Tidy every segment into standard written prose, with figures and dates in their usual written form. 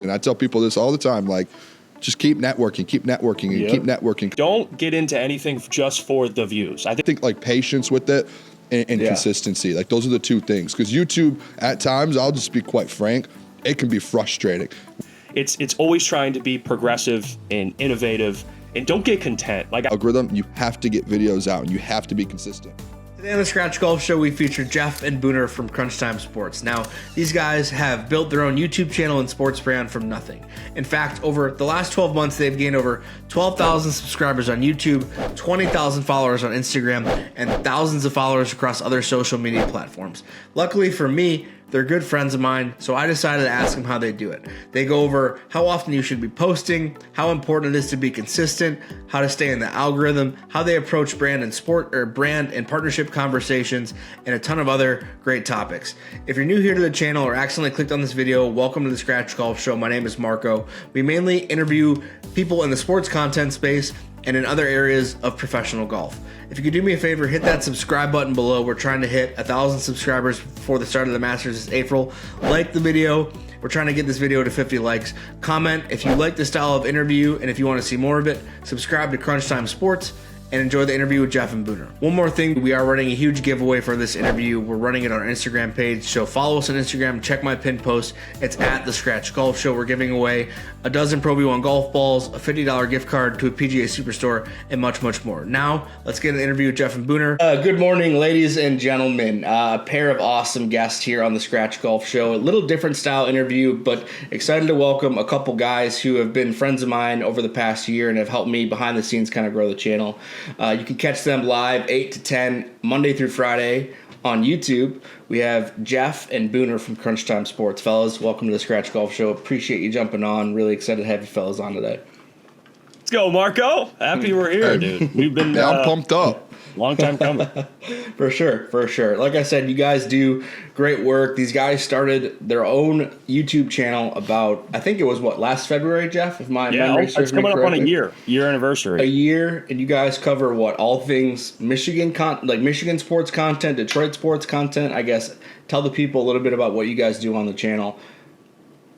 And I tell people this all the time, like, just keep networking, and keep networking. Don't get into anything just for the views. I think like patience with it and consistency. Like those are the two things. Because YouTube, at times, I'll just be quite frank, it can be frustrating. It's always trying to be progressive and innovative, and don't get content. Like algorithm, you have to get videos out and you have to be consistent. Today on the Scratch Golf Show, we feature Jeff and Booner from Crunch Time Sports. Now, these guys have built their own YouTube channel and sports brand from nothing. In fact, over the last 12 months, they've gained over 12,000 subscribers on YouTube, 20,000 followers on Instagram, and thousands of followers across other social media platforms. Luckily for me, they're good friends of mine, so I decided to ask them how they do it. They go over how often you should be posting, how important it is to be consistent, how to stay in the algorithm, how they approach brand and partnership conversations, and a ton of other great topics. If you're new here to the channel or accidentally clicked on this video, welcome to the Scratch Golf Show. My name is Marco. We mainly interview people in the sports content space and in other areas of professional golf. If you could do me a favor, hit that subscribe button below. We're trying to hit 1,000 subscribers before the start of the Masters this April. Like the video. We're trying to get this video to 50 likes. Comment if you like the style of interview and if you want to see more of it. Subscribe to Crunch Time Sports and enjoy the interview with Jeff and Booner. One more thing, we are running a huge giveaway for this interview. We're running it on our Instagram page, so follow us on Instagram, check my pinned post. It's at The Scratch Golf Show. We're giving away a dozen Pro V1 golf balls, a $50 gift card to a PGA Superstore, and much, much more. Now, let's get an interview with Jeff and Booner. Good morning, ladies and gentlemen. A pair of awesome guests here on The Scratch Golf Show. A little different style interview, but excited to welcome a couple guys who have been friends of mine over the past year and have helped me behind the scenes kind of grow the channel. You can catch them live 8 to 10 Monday through Friday on YouTube. We have Jeff and Booner from Crunch Time Sports. Fellas, welcome to the Scratch Golf Show. Appreciate you jumping on. Really excited to have you fellas on today. Let's go, Marco. Happy we're here, dude. We've been I'm pumped up. Long time coming. For sure. Like I said, you guys do great work. These guys started their own YouTube channel about, I think it was last February, Jeff? If my memory serves me correctly. It's coming up on a year anniversary. A year, and you guys cover all things Michigan Michigan sports content, Detroit sports content. I guess tell the people a little bit about what you guys do on the channel.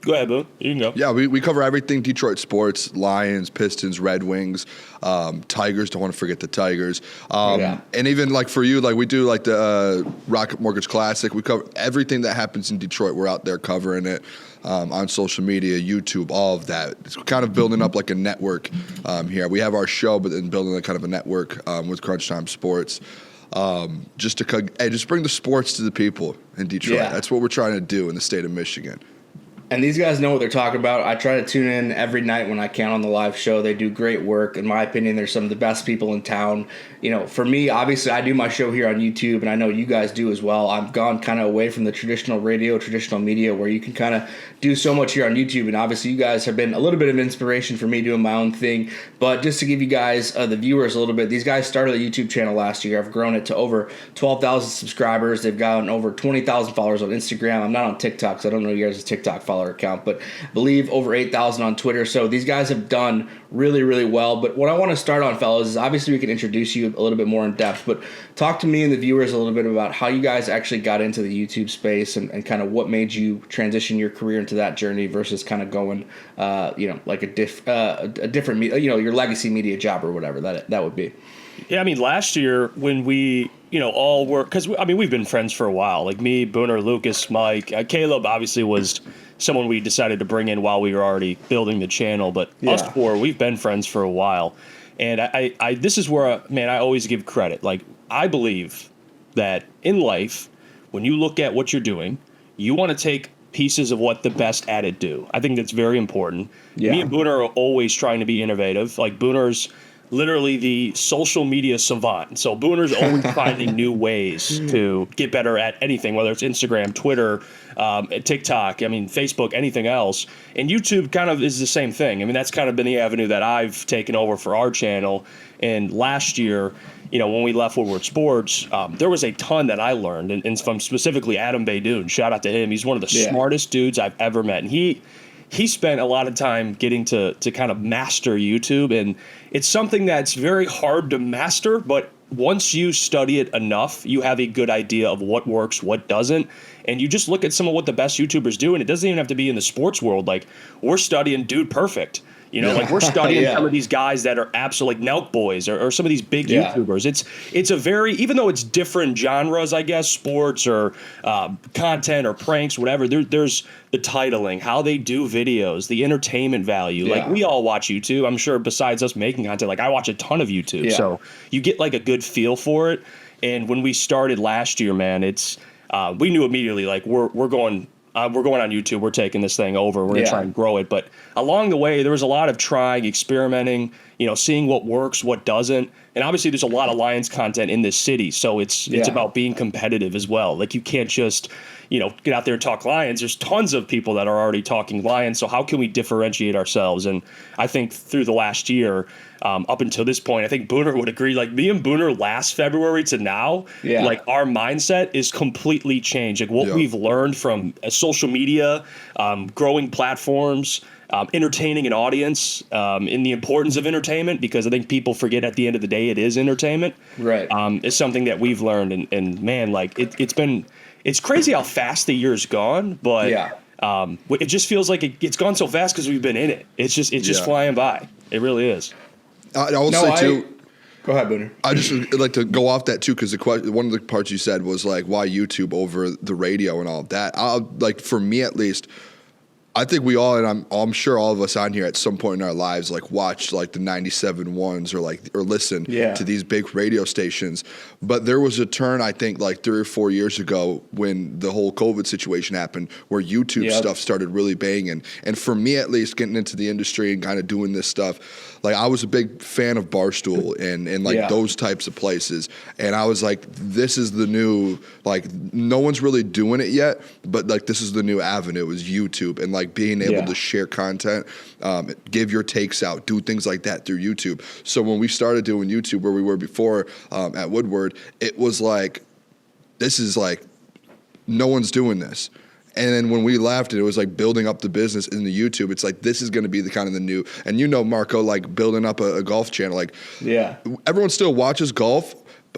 Go ahead, Boo. You can go. Yeah, we cover everything Detroit sports, Lions, Pistons, Red Wings, Tigers. Don't want to forget the Tigers. And even like for you, like we do like the Rocket Mortgage Classic. We cover everything that happens in Detroit. We're out there covering it on social media, YouTube, all of that. It's kind of building up like a network here. We have our show, but then building a kind of a network with Crunch Time Sports. Just bring the sports to the people in Detroit. Yeah. That's what we're trying to do in the state of Michigan. And these guys know what they're talking about. I try to tune in every night when I can on the live show. They do great work. In my opinion, they're some of the best people in town. You know, for me, obviously, I do my show here on YouTube, and I know you guys do as well. I've gone kind of away from the traditional radio, traditional media, where you can kind of do so much here on YouTube. And obviously, you guys have been a little bit of inspiration for me doing my own thing. But just to give you guys, the viewers, a little bit, these guys started a YouTube channel last year. I've grown it to over 12,000 subscribers. They've gotten over 20,000 followers on Instagram. I'm not on TikTok, so I don't know you guys' TikTok follower account, but I believe over 8,000 on Twitter. So these guys have done really, really well. But what I want to start on, fellas, is obviously we can introduce you a little bit more in depth, but talk to me and the viewers a little bit about how you guys actually got into the YouTube space and kind of what made you transition your career into that journey versus kind of going, like a different, your legacy media job or whatever that would be. Yeah, I mean, last year when we, all were, because, we've been friends for a while, like me, Booner, Lucas, Mike, Caleb obviously was someone we decided to bring in while we were already building the channel, but us four, we've been friends for a while. And I this is where, I always give credit. Like, I believe that in life, when you look at what you're doing, you want to take pieces of what the best at it do. I think that's very important. Yeah. Me and Booner are always trying to be innovative. Like, Booner's literally the social media savant. So Booner's always finding new ways to get better at anything, whether it's Instagram, Twitter, TikTok, Facebook, anything else. And YouTube kind of is the same thing. That's kind of been the avenue that I've taken over for our channel. And last year, when we left Woodward Sports, there was a ton that I learned, and from specifically Adam Baydoun. Shout out to him. He's one of the smartest dudes I've ever met. And he spent a lot of time getting to kind of master YouTube, and it's something that's very hard to master, but once you study it enough, you have a good idea of what works, what doesn't. And you just look at some of what the best YouTubers do, and it doesn't even have to be in the sports world. Like, we're studying Dude Perfect. Like we're studying some of these guys that are absolute, like Nelk Boys or some of these big YouTubers. It's a very, even though it's different genres, I guess, sports or content or pranks, whatever, there's the titling, how they do videos, the entertainment value. Like, we all watch YouTube. I'm sure besides us making content, like I watch a ton of YouTube. Yeah. So you get like a good feel for it. And when we started last year, man, it's, we knew immediately, like we're going on YouTube. We're taking this thing over. We're going to try and grow it. But along the way, there was a lot of trying, experimenting, seeing what works, what doesn't. And obviously, there's a lot of Lions content in this city. So it's about being competitive as well. Like, you can't just, get out there and talk Lions. There's tons of people that are already talking Lions. So how can we differentiate ourselves? And I think through the last year, up until this point, I think Booner would agree. Like, me and Booner last February to now, like, our mindset is completely changed. Like, what we've learned from social media, growing platforms, entertaining an audience, in the importance of entertainment, because I think people forget at the end of the day it is entertainment. Right. Is something that we've learned. And man, like, it's crazy how fast the year's gone, but it just feels like it's gone so fast because we've been in it. It's just flying by. It really is. I will say too. Go ahead, Booner. I just would like to go off that too, because one of the parts you said was like, why YouTube over the radio and all of that. Like, for me at least, I think we all, and I'm sure all of us on here at some point in our lives, like, watch like the 97.1s or listen to these big radio stations. But there was a turn, I think, like 3 or 4 years ago when the whole COVID situation happened, where YouTube stuff started really banging. And for me, at least, getting into the industry and kind of doing this stuff, like, I was a big fan of Barstool and like those types of places. And I was like, this is the new, like, no one's really doing it yet, but like, this is the new avenue, is YouTube. And like, being able to share content, give your takes out, do things like that through YouTube. So when we started doing YouTube, where we were before at Woodward, it was like, this is like, no one's doing this. And then when we left, it was like building up the business in the YouTube. It's like, this is going to be the kind of the new, and Marco, like building up a golf channel. Like, everyone still watches golf.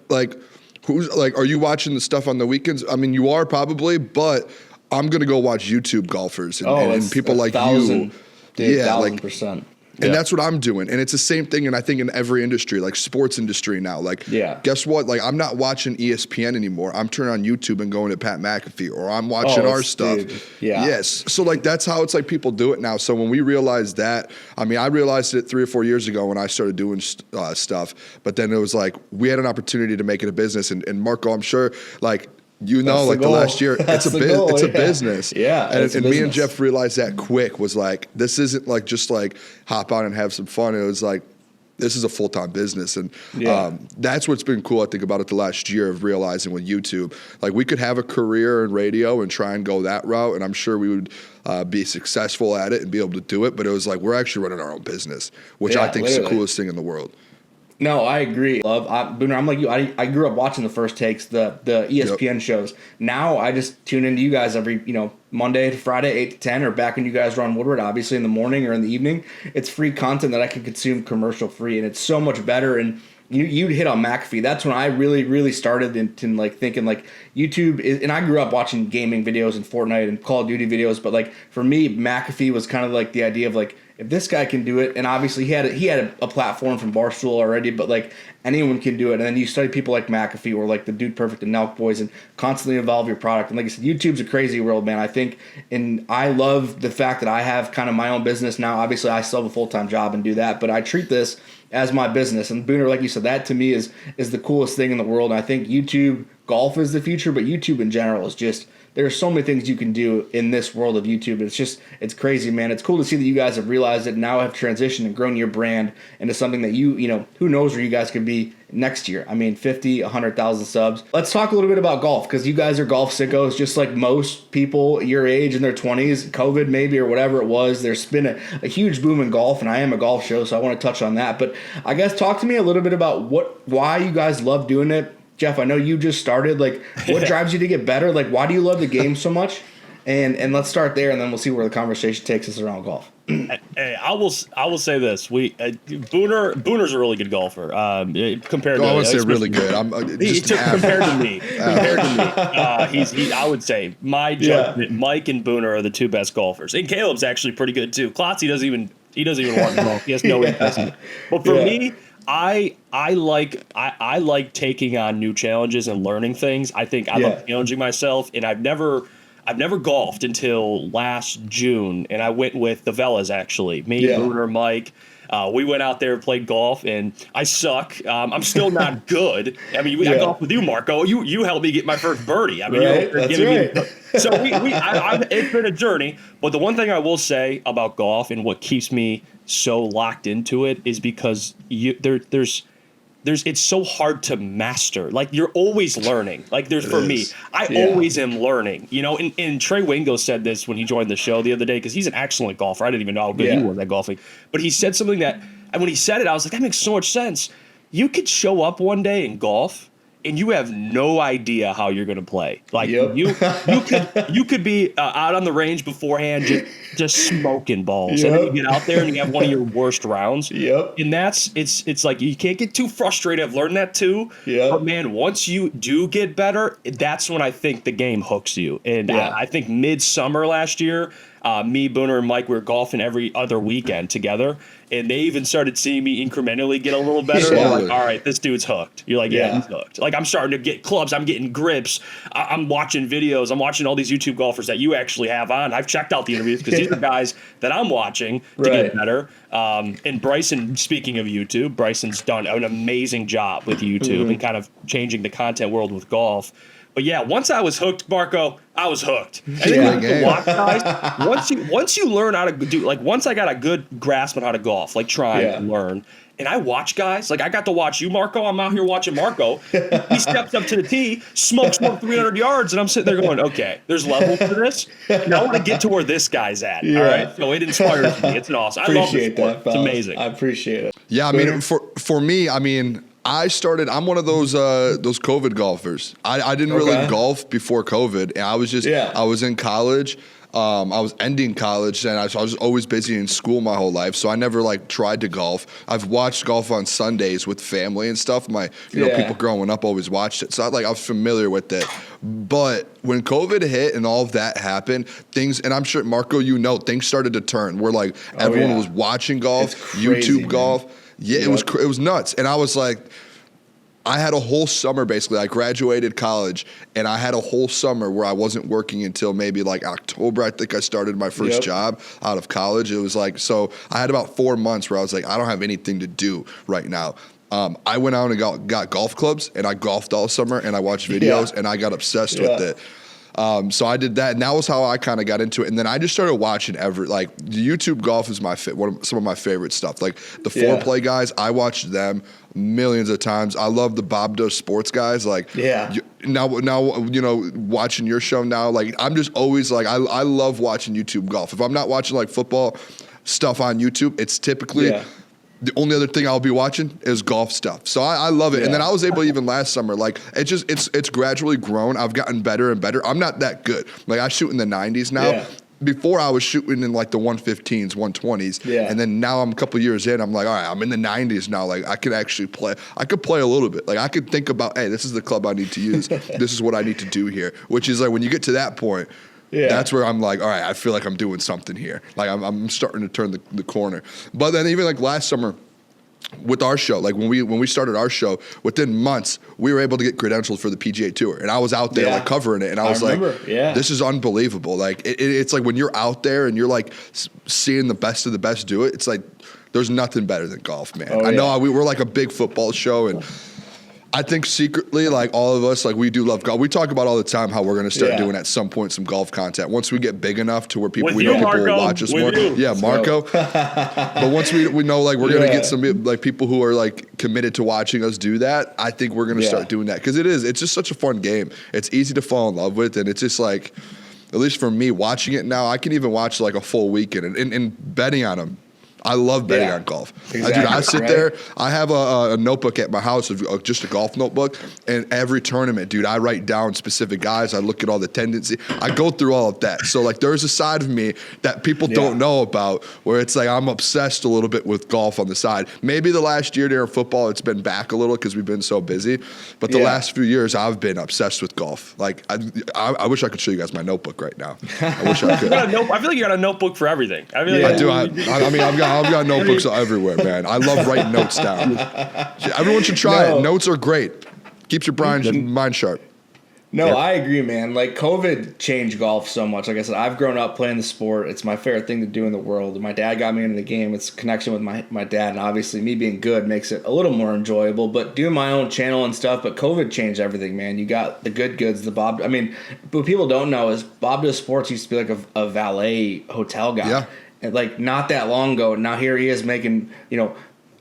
Like, are you watching the stuff on the weekends? I mean, you are probably, but I'm going to go watch YouTube golfers and people like you. Dude, 1,000%. And that's what I'm doing. And it's the same thing, and I think in every industry, like sports industry now. Like, guess what? Like, I'm not watching ESPN anymore. I'm turning on YouTube and going to Pat McAfee, or I'm watching our stuff. Dude. Yes. So, like, that's how it's like people do it now. So when we realized that, I mean, I realized it 3 or 4 years ago when I started doing stuff. But then it was like, we had an opportunity to make it a business. And Marco, I'm sure, like, like the last year, it's a business. Yeah. And me and Jeff realized that quick, was like, this isn't like just like hop on and have some fun. It was like, this is a full-time business. And that's what's been cool, I think, about it the last year, of realizing with YouTube, like, we could have a career in radio and try and go that route. And I'm sure we would be successful at it and be able to do it. But it was like, we're actually running our own business, which I think is the coolest thing in the world. No, I agree. Booner, I'm like you. I grew up watching the First Takes, the ESPN shows. Now I just tune into you guys every, Monday to Friday, 8 to 10, or back when you guys were on Woodward, obviously in the morning or in the evening. It's free content that I can consume commercial free, and it's so much better. And you hit on McAfee. That's when I really, really started into like thinking like YouTube is, and I grew up watching gaming videos and Fortnite and Call of Duty videos, but like for me, McAfee was kind of like the idea of like, if this guy can do it, and obviously he had a platform from Barstool already, but like anyone can do it. And then you study people like McAfee or like the Dude Perfect and Nelk Boys and constantly evolve your product. And like I said, YouTube's a crazy world, man. I think, and I love the fact that I have kind of my own business now. Obviously, I still have a full-time job and do that, but I treat this as my business. And Booner, like you said, that to me is the coolest thing in the world. And I think YouTube golf is the future, but YouTube in general is just, there are so many things you can do in this world of YouTube. It's crazy, man. It's cool to see that you guys have realized it and now have transitioned and grown your brand into something that who knows where you guys could be next year. I mean, 50, 100,000 subs. Let's talk a little bit about golf, because you guys are golf sickos, just like most people your age in their 20s, COVID maybe or whatever it was. There's been a huge boom in golf, and I am a golf show, so I want to touch on that. But I guess talk to me a little bit about why you guys love doing it. Jeff, I know you just started. Like, what drives you to get better? Like, why do you love the game so much? And let's start there, and then we'll see where the conversation takes us around golf. Hey, I will say this: Booner's a really good golfer. Compared to, I would say really good. Compared to me. I would say my judgment. Mike and Booner are the two best golfers, and Caleb's actually pretty good too. Klotzy doesn't even want to golf. He has no interest in it. But for me, I like taking on new challenges and learning things. I think I love challenging myself, and I've never golfed until last June, and I went with the Vellas, actually. Me, Booner, Mike. We went out there and played golf, and I suck. I'm still not good. I mean, I golfed with you, Marco. You helped me get my first birdie. I mean, that's right. So it's been a journey. But the one thing I will say about golf and what keeps me so locked into it is because it's so hard to master. Like, you're always learning. Like, for me, I always am learning. You know, and Trey Wingo said this when he joined the show the other day, because he's an excellent golfer. I didn't even know how good he was at golfing. But he said something and when he said it, I was like, that makes so much sense. You could show up one day in golf, and you have no idea how you're going to play. Like, you could be out on the range beforehand just smoking balls. And then you get out there and you have one of your worst rounds. And it's like, you can't get too frustrated. I've learned that too. But man, once you do get better, that's when I think the game hooks you. And I think midsummer last year, me, Booner, and Mike, we were golfing every other weekend together. And they even started seeing me incrementally get a little better. They're like, all right, this dude's hooked. You're like, yeah, he's hooked. Like, I'm starting to get clubs. I'm getting grips. I'm watching videos. I'm watching all these YouTube golfers that you actually have on. I've checked out the interviews because these are guys that I'm watching to get better. And Bryson, speaking of YouTube, Bryson's done an amazing job with YouTube and kind of changing the content world with golf. But yeah, once I was hooked, Marco, I was hooked. And then you have to watch guys. Once you learn how to do, like, once I got a good grasp on how to golf, like, try and learn, and I watch guys, like, I got to watch you, Marco. I'm out here watching Marco. He steps up to the tee, smokes 300 yards, and I'm sitting there going, okay, there's levels to this. And I want to get to where this guy's at. All right, so it inspires me. It's an awesome. I love this sport. It's amazing. I appreciate it. Yeah, I mean, for me, I mean, I'm one of those COVID golfers. I didn't really golf before COVID. And I was just, I was in college. I was ending college, and I was always busy in school my whole life, so I never tried to golf. I've watched golf on Sundays with family and stuff. My people growing up always watched it, so I was familiar with it. But when COVID hit and all of that happened, and I'm sure Marco, things started to turn. Where everyone was watching golf, crazy, YouTube golf. Yeah, it was nuts. And I was like, I had a whole summer basically. I graduated college, and I had a whole summer where I wasn't working until maybe October. I think I started my first job out of college. It was so I had about 4 months where I was like, I don't have anything to do right now. I went out and got golf clubs, and I golfed all summer, and I watched videos, and I got obsessed with it. So I did that, and that was how I kind of got into it. And then I just started watching the YouTube golf is some of my favorite stuff. Like the foreplay guys, I watched them millions of times. I love the Bob Does Sports guys. Now watching your show now, I'm just always I love watching YouTube golf. If I'm not watching football stuff on YouTube, it's typically the only other thing I'll be watching is golf stuff. So I love it. And then I was able, even last summer, it's gradually grown. I've gotten better and better. I'm not that good. I shoot in the 90s now. Yeah. Before I was shooting in the 115s, 120s. Yeah. And then now I'm a couple years in, I'm like, all right, I'm in the 90s now. I can actually play. I could play a little bit. I could think about, hey, this is the club I need to use. This is what I need to do here. Which is when you get to that point, that's where I'm all right, I feel like I'm doing something here. I'm starting to turn the corner. But then even last summer with our show, when we started our show, within months, we were able to get credentialed for the PGA Tour. And I was out there covering it. And I was this is unbelievable. It's when you're out there and you're seeing the best of the best do it, it's there's nothing better than golf, man. I know we're a big football show, and I think secretly, all of us, we do love golf. We talk about all the time how we're going to start doing at some point some golf content. Once we get big enough to where people people will watch us more. Yeah, Marco. But once we know we're going to get some people who are committed to watching us do that, I think we're going to start doing that, because it's just such a fun game. It's easy to fall in love with, and it's just at least for me watching it now, I can even watch a full weekend and betting on them. I love betting on golf. Exactly, I sit there. I have a notebook at my house of just a golf notebook, and every tournament, dude, I write down specific guys. I look at all the tendency. I go through all of that. So like, there's a side of me that people don't know about, where it's like I'm obsessed a little bit with golf on the side. Maybe the last year during football, it's been back a little because we've been so busy. But the last few years, I've been obsessed with golf. Like, I wish I could show you guys my notebook right now. I wish I could. I feel like you got a notebook for everything. I mean, I do. I've got notebooks everywhere, man. I love writing notes down. Everyone should try it. Notes are great. Keeps your mind sharp. No, I agree, man. Like, COVID changed golf so much. Like I said, I've grown up playing the sport. It's my favorite thing to do in the world. My dad got me into the game. It's a connection with my dad, and obviously me being good makes it a little more enjoyable. But doing my own channel and stuff, but COVID changed everything, man. You got the good goods, the Bob. I mean, what people don't know is Bob Does Sports used to be like a valet hotel guy. Yeah. And like not that long ago, now here he is making,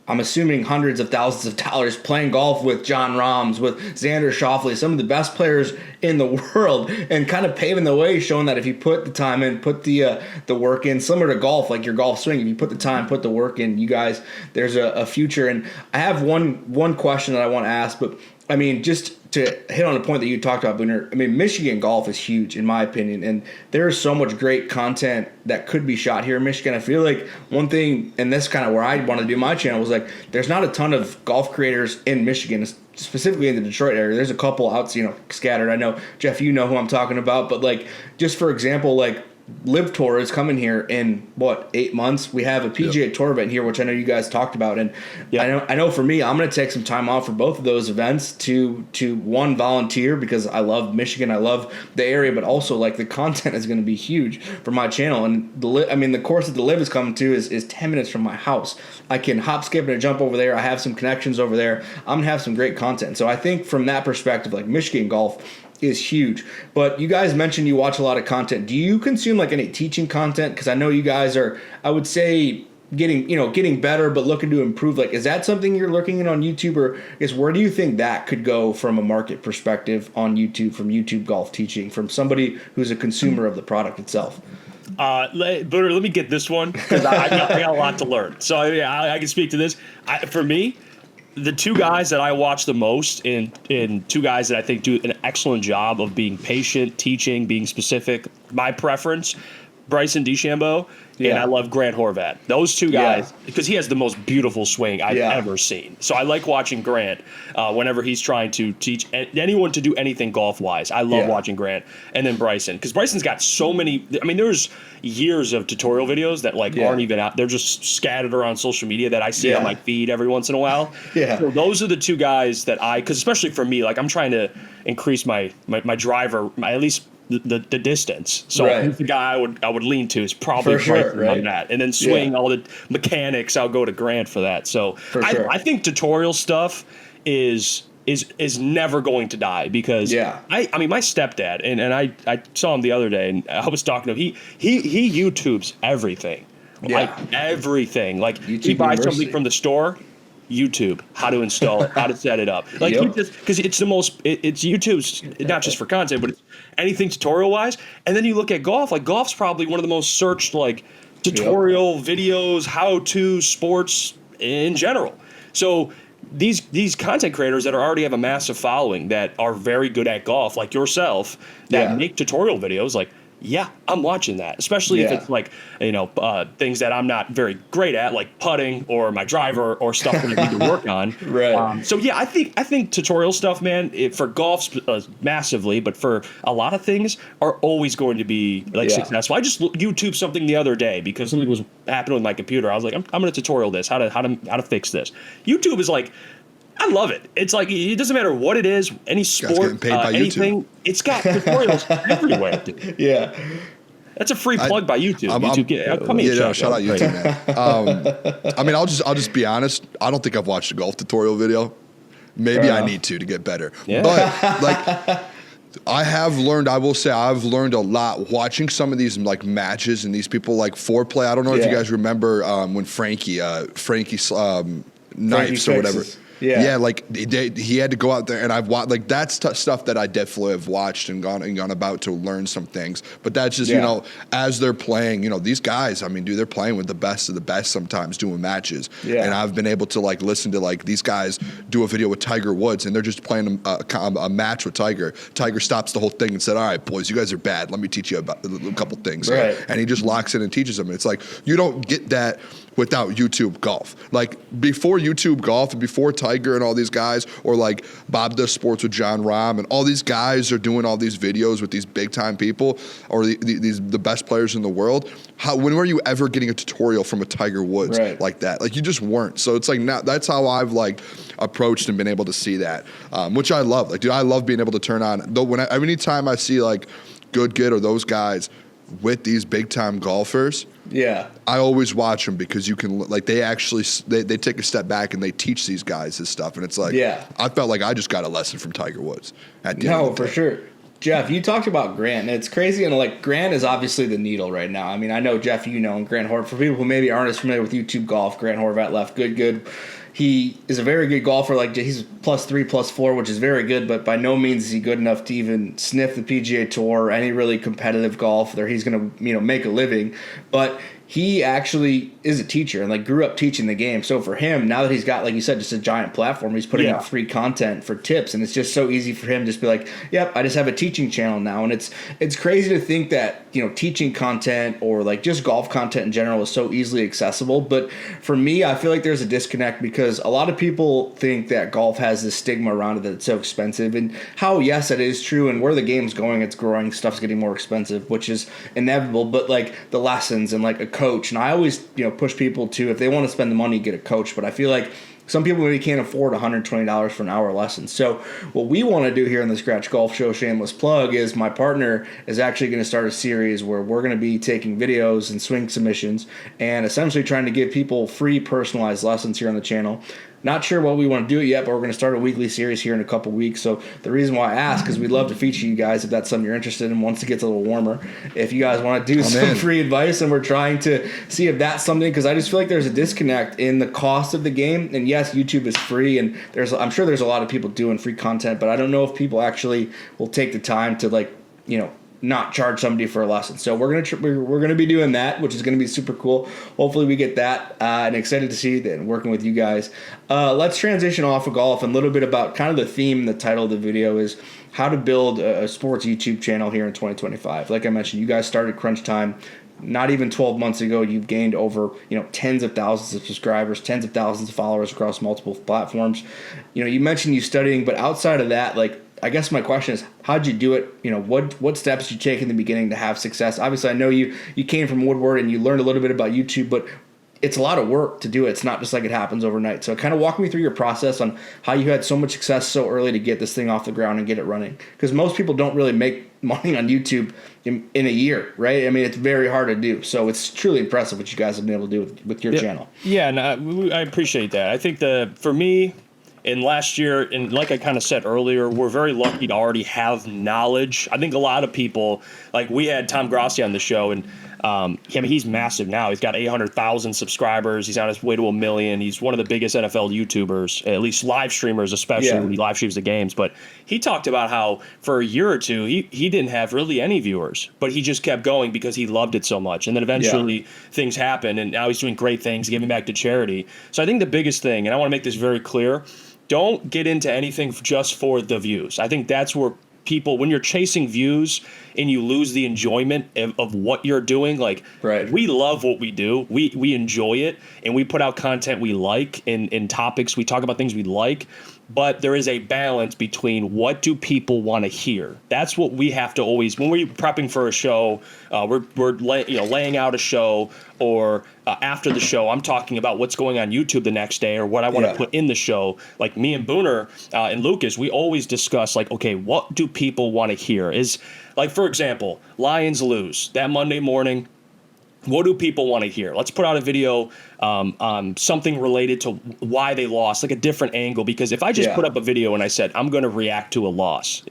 I'm assuming hundreds of thousands of dollars playing golf with John Rahms, with Xander Schauffele, some of the best players in the world, and kind of paving the way, showing that if you put the time in, put the work in, similar to golf, like your golf swing, if you put the time, put the work in, you guys, there's a future. And I have one question that I want to ask, but I mean, just to hit on a point that you talked about, Booner, I mean, Michigan golf is huge, in my opinion, and there is so much great content that could be shot here in Michigan. I feel like one thing, and this kind of where I want to do my channel, was like, there's not a ton of golf creators in Michigan, specifically in the Detroit area. There's a couple out, scattered. I know, Jeff, you know who I'm talking about, but like, just for example, like, Live Tour is coming here in 8 months. We have a PGA Tour event here, which I know you guys talked about, and I know for me, I'm going to take some time off for both of those events to one, volunteer, because I love Michigan, I love the area, but also like the content is going to be huge for my channel. And the course that the Live is coming to is 10 minutes from my house. I can hop, skip, and a jump over there. I have some connections over there. I'm gonna have some great content. So I think from that perspective, like, Michigan golf is huge. But you guys mentioned you watch a lot of content. Do you consume like any teaching content? Because I know you guys are, I would say, getting better, but looking to improve. Like, is that something you're looking at on YouTube, or where do you think that could go from a market perspective on YouTube, from YouTube golf teaching, from somebody who's a consumer of the product itself? Booner, let me get this one, because I got a lot to learn. So I can speak to this. For me, the two guys that I watch the most, and two guys that I think do an excellent job of being patient, teaching, being specific, my preference, Bryson DeChambeau, and I love Grant Horvat. Those two guys, because he has the most beautiful swing I've ever seen. So I like watching Grant whenever he's trying to teach anyone to do anything golf-wise. I love watching Grant. And then Bryson, because Bryson's got so many. I mean, there's years of tutorial videos that aren't even out. They're just scattered around social media that I see on my feed every once in a while. So those are the two guys that because especially for me, like, I'm trying to increase my driver, at least the distance. So who's the guy I would lean to is probably Bryson on that. And then swing, all the mechanics, I'll go to Grant for that. So I think tutorial stuff is never going to die, because I mean, my stepdad, and I saw him the other day, and I was talking to him. He YouTubes everything. Like everything. Like, YouTube he buys University. something from the store, YouTube, how to install it, how to set it up. Like, because it's the most, it's YouTube's not just for content, but it's anything tutorial wise. And then you look at golf, like, golf's probably one of the most searched, like, tutorial videos, how to sports in general. So these content creators that already have a massive following, that are very good at golf, like yourself, that make tutorial videos, like, I'm watching that, especially if it's like, things that I'm not very great at, like putting or my driver or stuff that I need to work on. So I think tutorial stuff, man, for golf massively, but for a lot of things are always going to be like successful. I just YouTube something the other day because something was happening with my computer. I was like, I'm going to tutorial this, how to fix this. YouTube is like, I love it. It's like, it doesn't matter what it is, any sport, anything. YouTube. It's got tutorials everywhere, dude. That's a free plug by YouTube. Shout out YouTube, man. I mean, I'll just be honest. I don't think I've watched a golf tutorial video. Maybe I need to get better. But like, I have learned. I will say I've learned a lot watching some of these like matches and these people like foreplay. I don't know if you guys remember when Frankie Knifes or whatever. Yeah, like he had to go out there, and I've watched like that's stuff that I definitely have watched and gone about to learn some things. But that's just as they're playing, these guys. I mean, dude, they're playing with the best of the best sometimes doing matches. Yeah. And I've been able to like listen to like these guys do a video with Tiger Woods, and they're just playing a match with Tiger. Tiger stops the whole thing and said, "All right, boys, you guys are bad. Let me teach you about a couple things." Right. And he just locks in and teaches them. And it's like you don't get that without YouTube golf. Like before YouTube golf and before Tiger and all these guys, or like Bob Does Sports with John Rahm, and all these guys are doing all these videos with these big time people or the best players in the world. When were you ever getting a tutorial from a Tiger Woods like that? Like you just weren't. So it's like now that's how I've like approached and been able to see that, which I love. Like, dude, I love being able to turn on. Though anytime I see like Good or those guys with these big time golfers, I always watch them because you can like they actually they take a step back and they teach these guys this stuff, and it's like I felt like I just got a lesson from Tiger Woods at the end of the day. For sure. Jeff, you talked about Grant, and it's crazy, and like Grant is obviously the needle right now. I mean, I know Jeff, and Grant Horvath. For people who maybe aren't as familiar with YouTube golf, Grant Horvath left Good. He is a very good golfer. Like he's +3, +4, which is very good, but by no means is he good enough to even sniff the PGA Tour or any really competitive golf that he's going to make a living. But he actually is a teacher and like grew up teaching the game. So for him, now that he's got, like you said, just a giant platform, he's putting out free content for tips, and it's just so easy for him to just be like, "Yep, I just have a teaching channel now." And it's crazy to think that teaching content or like just golf content in general is so easily accessible. But for me, I feel like there's a disconnect because a lot of people think that golf has this stigma around it that it's so expensive. And how yes, that is true. And where the game's going, it's growing. Stuff's getting more expensive, which is inevitable. But like the lessons and like a coach, and I always push people to, if they want to spend the money, get a coach. But I feel like some people maybe can't afford $120 for an hour lesson. So what we want to do here in the Scratch Golf Show, shameless plug, is my partner is actually going to start a series where we're going to be taking videos and swing submissions and essentially trying to give people free personalized lessons here on the channel. Not sure what we want to do it yet, but we're going to start a weekly series here in a couple weeks. So the reason why I ask is we'd love to feature you guys if that's something you're interested in once it gets a little warmer. If you guys want to do some free advice, and we're trying to see if that's something, because I just feel like there's a disconnect in the cost of the game. And yes, YouTube is free, and I'm sure there's a lot of people doing free content, but I don't know if people actually will take the time to not charge somebody for a lesson. So we're gonna be doing that, which is gonna be super cool. Hopefully we get that, and excited to see that and working with you guys. Let's transition off of golf and a little bit about kind of the theme. The title of the video is how to build a sports YouTube channel here in 2025. Like I mentioned, you guys started Crunch Time not even 12 months ago. You've gained over tens of thousands of subscribers, tens of thousands of followers across multiple platforms. You mentioned you studying, but outside of that, like, I guess my question is, how'd you do it? What steps did you take in the beginning to have success? Obviously, I know you came from Woodward and you learned a little bit about YouTube, but it's a lot of work to do it. It's not just like it happens overnight. So kind of walk me through your process on how you had so much success so early to get this thing off the ground and get it running. Because most people don't really make money on YouTube in a year, right? I mean, it's very hard to do. So it's truly impressive what you guys have been able to do with your channel. Yeah, and I appreciate that. I think for me, in last year, and like I kind of said earlier, we're very lucky to already have knowledge. I think a lot of people, like we had Tom Grossi on the show, and he's massive now. He's got 800,000 subscribers. He's on his way to 1 million. He's one of the biggest NFL YouTubers, at least live streamers, especially when he live streams the games. But he talked about how for a year or two, he didn't have really any viewers, but he just kept going because he loved it so much. And then eventually things happened, and now he's doing great things, giving back to charity. So I think the biggest thing, and I want to make this very clear, don't get into anything just for the views. I think that's where people, when you're chasing views and you lose the enjoyment of what you're doing, like we love what we do. We enjoy it, and we put out content we like in topics. We talk about things we like, but there is a balance between what do people want to hear. That's what we have to always, when we're prepping for a show, we're laying out a show, or after the show, I'm talking about what's going on YouTube the next day or what I want to put in the show. Like me and Booner and Lucas, we always discuss like, okay, what do people want to hear? Is like, for example, Lions lose that Monday morning. What do people want to hear? Let's put out a video on something related to why they lost, like a different angle. Because if I just put up a video and I said, I'm going to react to a loss,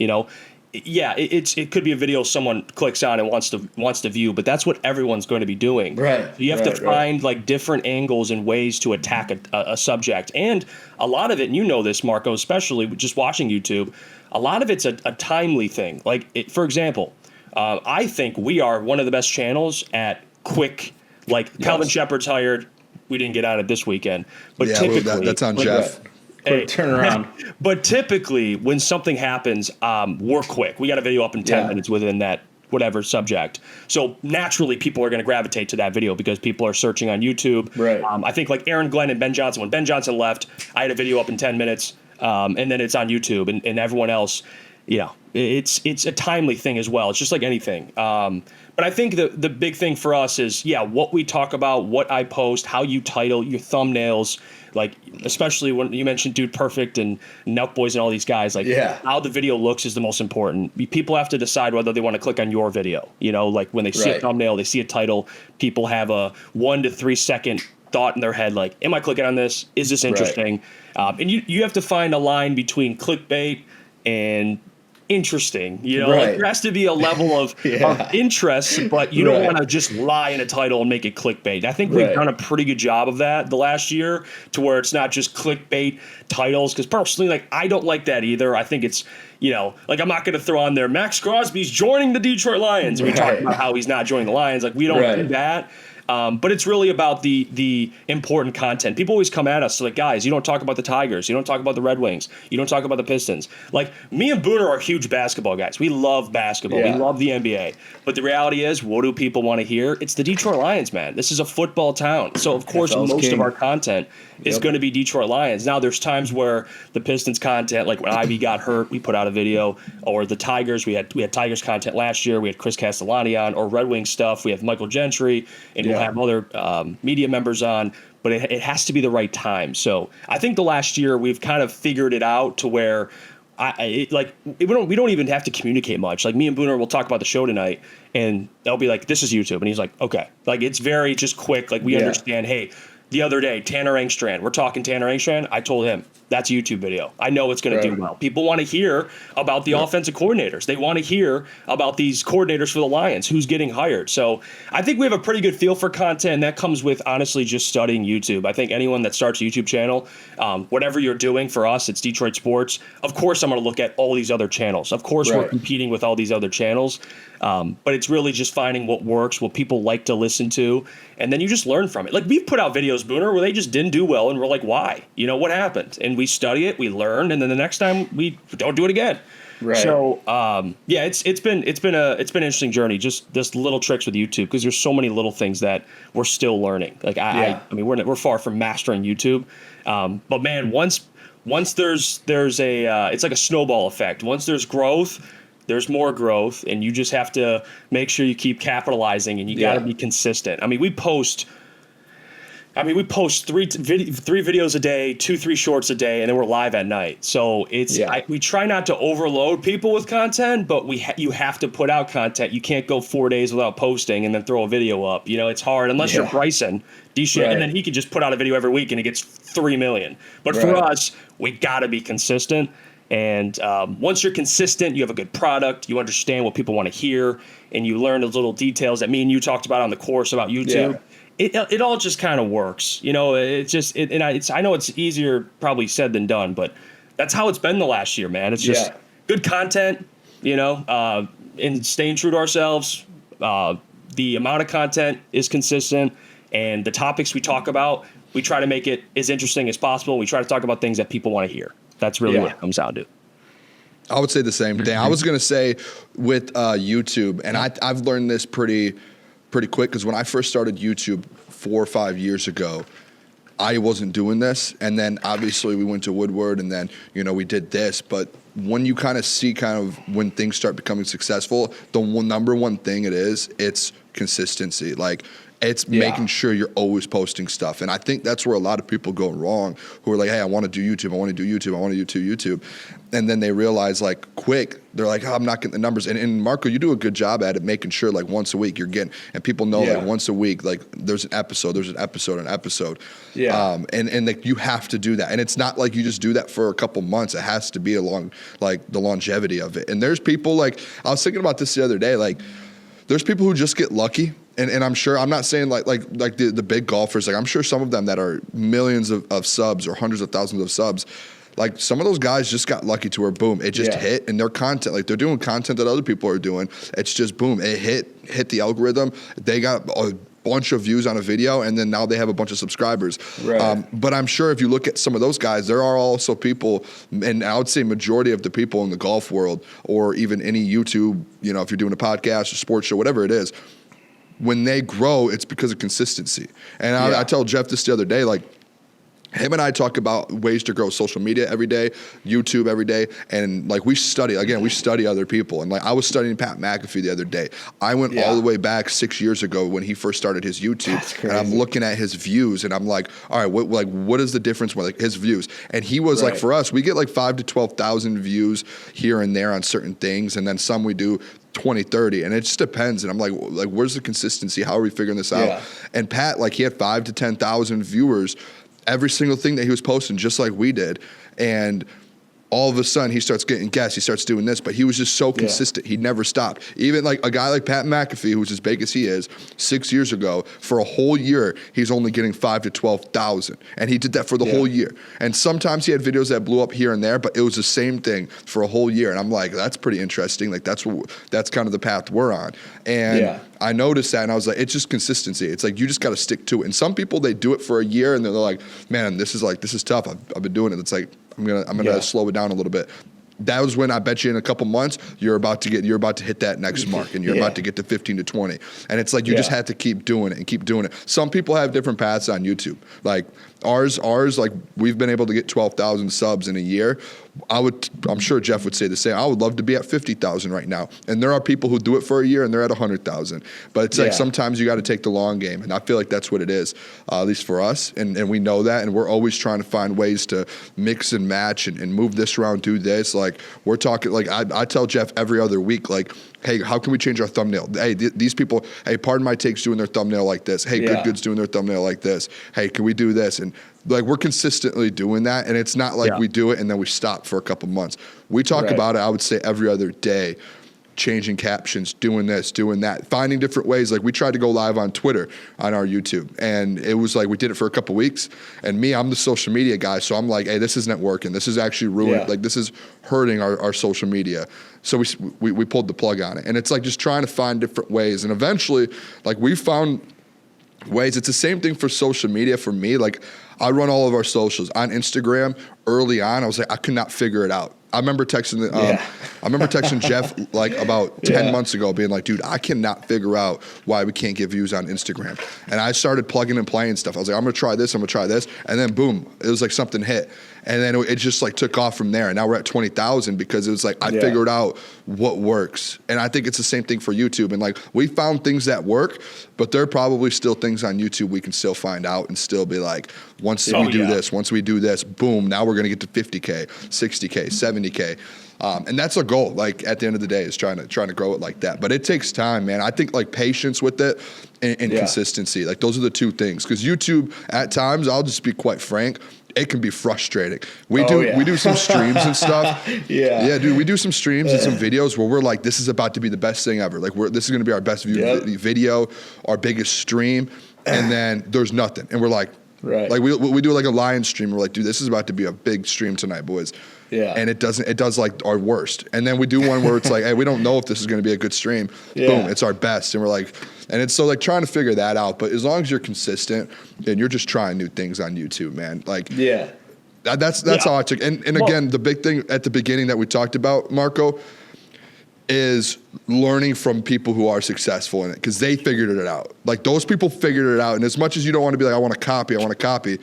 it could be a video someone clicks on and wants to view, but that's what everyone's going to be doing. Right. So you have to find like different angles and ways to attack a subject. And a lot of it, and you know this, Marco, especially just watching YouTube, a lot of it's a timely thing. Like, for example, I think we are one of the best channels at quick, like Calvin Shepard's hired. We didn't get on it this weekend, but typically that's on Jeff. Quick turnaround. But typically, when something happens, we're quick. We got a video up in 10 minutes within that whatever subject. So naturally, people are going to gravitate to that video because people are searching on YouTube. Right. I think like Aaron Glenn and Ben Johnson. When Ben Johnson left, I had a video up in 10 minutes, and then it's on YouTube, and everyone else, it's a timely thing as well. It's just like anything. But I think the big thing for us is, what we talk about, what I post, how you title, your thumbnails, like especially when you mentioned Dude Perfect and Nelk Boys and all these guys, like how the video looks is the most important. People have to decide whether they want to click on your video. Like when they see a thumbnail, they see a title, people have a 1 to 3 second thought in their head, like, am I clicking on this? Is this interesting? And you have to find a line between clickbait and interesting, like there has to be a level of interest, but you don't want to just lie in a title and make it clickbait. I think we've done a pretty good job of that the last year, to where it's not just clickbait titles, because personally, like, I don't like that either. I think it's, like, I'm not going to throw on there, Max Crosby's joining the Detroit Lions, and we talk about how he's not joining the Lions. Like, we don't do that. But it's really about the important content. People always come at us like, guys, you don't talk about the Tigers. You don't talk about the Red Wings. You don't talk about the Pistons. Like, me and Booner are huge basketball guys. We love basketball. We love the NBA. But the reality is, what do people want to hear? It's the Detroit Lions, man. This is a football town. So, of course, most of our content is going to be Detroit Lions. Now, there's times where the Pistons content, like when Ivy got hurt, we put out a video. Or the Tigers, we had Tigers content last year. We had Chris Castellani on. Or Red Wings stuff. We have Michael Gentry. And we'll have other media members on. But it has to be the right time. So I think the last year we've kind of figured it out to where we don't even have to communicate much. Like, me and Booner will talk about the show tonight, and they'll be like, "This is YouTube," and he's like, "Okay." Like, it's very just quick. Like, we understand. Hey, the other day, Tanner Engstrand. We're talking Tanner Engstrand. I told him, that's a YouTube video. I know it's going to do well. People want to hear about the offensive coordinators. They want to hear about these coordinators for the Lions, who's getting hired. So I think we have a pretty good feel for content, and that comes with, honestly, just studying YouTube. I think anyone that starts a YouTube channel, whatever you're doing, for us, it's Detroit Sports. Of course, I'm going to look at all these other channels. Of course, we're competing with all these other channels. But it's really just finding what works, what people like to listen to, and then you just learn from it. Like, we've put out videos, Booner, where they just didn't do well, and we're like, why? What happened? And we study it, we learn, and then the next time we don't do it again. Right. So, it's been an interesting journey. Just little tricks with YouTube, because there's so many little things that we're still learning. Like, I mean, we're far from mastering YouTube, but man, once there's it's like a snowball effect. Once there's growth, there's more growth, and you just have to make sure you keep capitalizing, and you got to be consistent. I mean, we post 3 videos a day, 2-3 shorts a day, and then we're live at night. So we try not to overload people with content, but you have to put out content. You can't go 4 days without posting and then throw a video up. It's hard unless you're Bryson, and then he could just put out a video every week and it gets 3 million. But for us, we got to be consistent. And once you're consistent, you have a good product, you understand what people want to hear, and you learn those little details that me and you talked about on the course about YouTube. It all just kind of works. It's just, I know it's easier probably said than done, but that's how it's been the last year, man. It's just good content, and staying true to ourselves. The amount of content is consistent, and the topics we talk about, we try to make it as interesting as possible. We try to talk about things that people want to hear. That's really what it comes down to. I would say the same thing. I was going to say with YouTube, and I've learned this pretty quick, because when I first started YouTube 4 or 5 years ago, I wasn't doing this. And then obviously we went to Woodward, and then, we did this. But when you kind of see when things start becoming successful, the number one thing it's consistency. Like, It's making sure you're always posting stuff. And I think that's where a lot of people go wrong, who are like, hey, I want to do YouTube. I want to do YouTube. I want to do YouTube. And then they realize like quick, they're like, oh, I'm not getting the numbers. And Marco, you do a good job at it, making sure like once a week you're getting, and people know like once a week, like there's an episode. Yeah. And like you have to do that. And it's not like you just do that for a couple months. It has to be along like the longevity of it. And there's people like, I was thinking about this the other day, like there's people who just get lucky. And I'm sure, I'm not saying like the big golfers, like I'm sure some of them that are millions of subs or hundreds of thousands of subs, like some of those guys just got lucky to where boom, it just hit, and their content, like they're doing content that other people are doing. It's just boom, it hit the algorithm. They got a bunch of views on a video, and then now they have a bunch of subscribers. Right. But I'm sure if you look at some of those guys, there are also people, and I would say majority of the people in the golf world, or even any YouTube, you know, if you're doing a podcast or sports show, whatever it is, when they grow, it's because of consistency. And I tell Jeff this the other day, like, him and I talk about ways to grow social media every day, YouTube every day, and like we study other people. And like I was studying Pat McAfee the other day. I went all the way back 6 years ago when he first started his YouTube, and I'm looking at his views, and I'm like, all right, what is the difference with like his views? And he was like, for us, we get like 5,000 to 12,000 views here and there on certain things, and then some we do 20, 30, and it just depends. And I'm like, where's the consistency? How are we figuring this out? And Pat, like he had 5,000 to 10,000 viewers every single thing that he was posting, just like we did. And all of a sudden he starts getting guests, he starts doing this, but he was just so consistent. He never stopped. Even like a guy like Pat McAfee, who's as big as he is, 6 years ago, for a whole year, he's only getting 5,000 to 12,000. And he did that for the whole year. And sometimes he had videos that blew up here and there, but it was the same thing for a whole year. And I'm like, that's pretty interesting. Like that's kind of the path we're on. And I noticed that, and I was like, it's just consistency. It's like, you just got to stick to it. And some people, they do it for a year and they're like, man, this is tough. I've been doing it. It's like, I'm gonna slow it down a little bit. That was when I bet you in a couple months you're about to hit that next mark, and you're about to get to 15 to 20. And it's like you just have to keep doing it and keep doing it. Some people have different paths on YouTube. Like ours, like we've been able to get 12,000 subs in a year. I'm sure Jeff would say the same. I would love to be at 50,000 right now. And there are people who do it for a year and they're at 100,000. But it's like sometimes you got to take the long game, and I feel like that's what it is, at least for us. And we know that, and we're always trying to find ways to mix and match and move this around, do this. Like we're talking, like I tell Jeff every other week, like, hey, how can we change our thumbnail? Hey, these people, hey, Pardon My Take's doing their thumbnail like this. Hey, Good's doing their thumbnail like this. Hey, can we do this? And like we're consistently doing that, and it's not like we do it and then we stop for a couple months. We talk about it, I would say, every other day, changing captions, doing this, doing that, finding different ways. Like we tried to go live on Twitter on our YouTube, and it was like we did it for a couple weeks. And I'm the social media guy, so I'm like, hey, this isn't working. This is actually ruining. Like this is hurting our social media. So we pulled the plug on it, and it's like just trying to find different ways. And eventually, like we found ways. It's the same thing for social media for me. Like I run all of our socials on Instagram. Early on, I was like, I could not figure it out. I remember texting Jeff like about 10 months ago, being like, dude, I cannot figure out why we can't get views on Instagram. And I started plugging and playing stuff. I was like, I'm gonna try this, and then boom, it was like something hit. And then it just like took off from there. And now we're at 20,000 because it was like, I figured out what works. And I think it's the same thing for YouTube. And like, we found things that work, but there are probably still things on YouTube we can still find out and still be like, once we do this, boom, now we're going to get to 50K, 60K, 70K. And that's our goal. Like at the end of the day is trying to grow it like that. But it takes time, man. I think like patience with it and consistency. Like those are the two things. Because YouTube at times, I'll just be quite frank, it can be frustrating. We do some streams and stuff. Dude, we do some streams and some videos where we're like, this is about to be the best thing ever. Like this is going to be our best video, our biggest stream, and then there's nothing, and we're like, like we do like a lion stream. We're like, dude, this is about to be a big stream tonight, boys. And it does like our worst. And then we do one where it's like, hey, we don't know if this is going to be a good stream. Boom, it's our best. And we're like, and it's so like trying to figure that out. But as long as you're consistent and you're just trying new things on YouTube, man, like, that's how I took. And again, the big thing at the beginning that we talked about, Marco, is learning from people who are successful in it, because they figured it out. Like those people figured it out. And as much as you don't want to be like, I want to copy,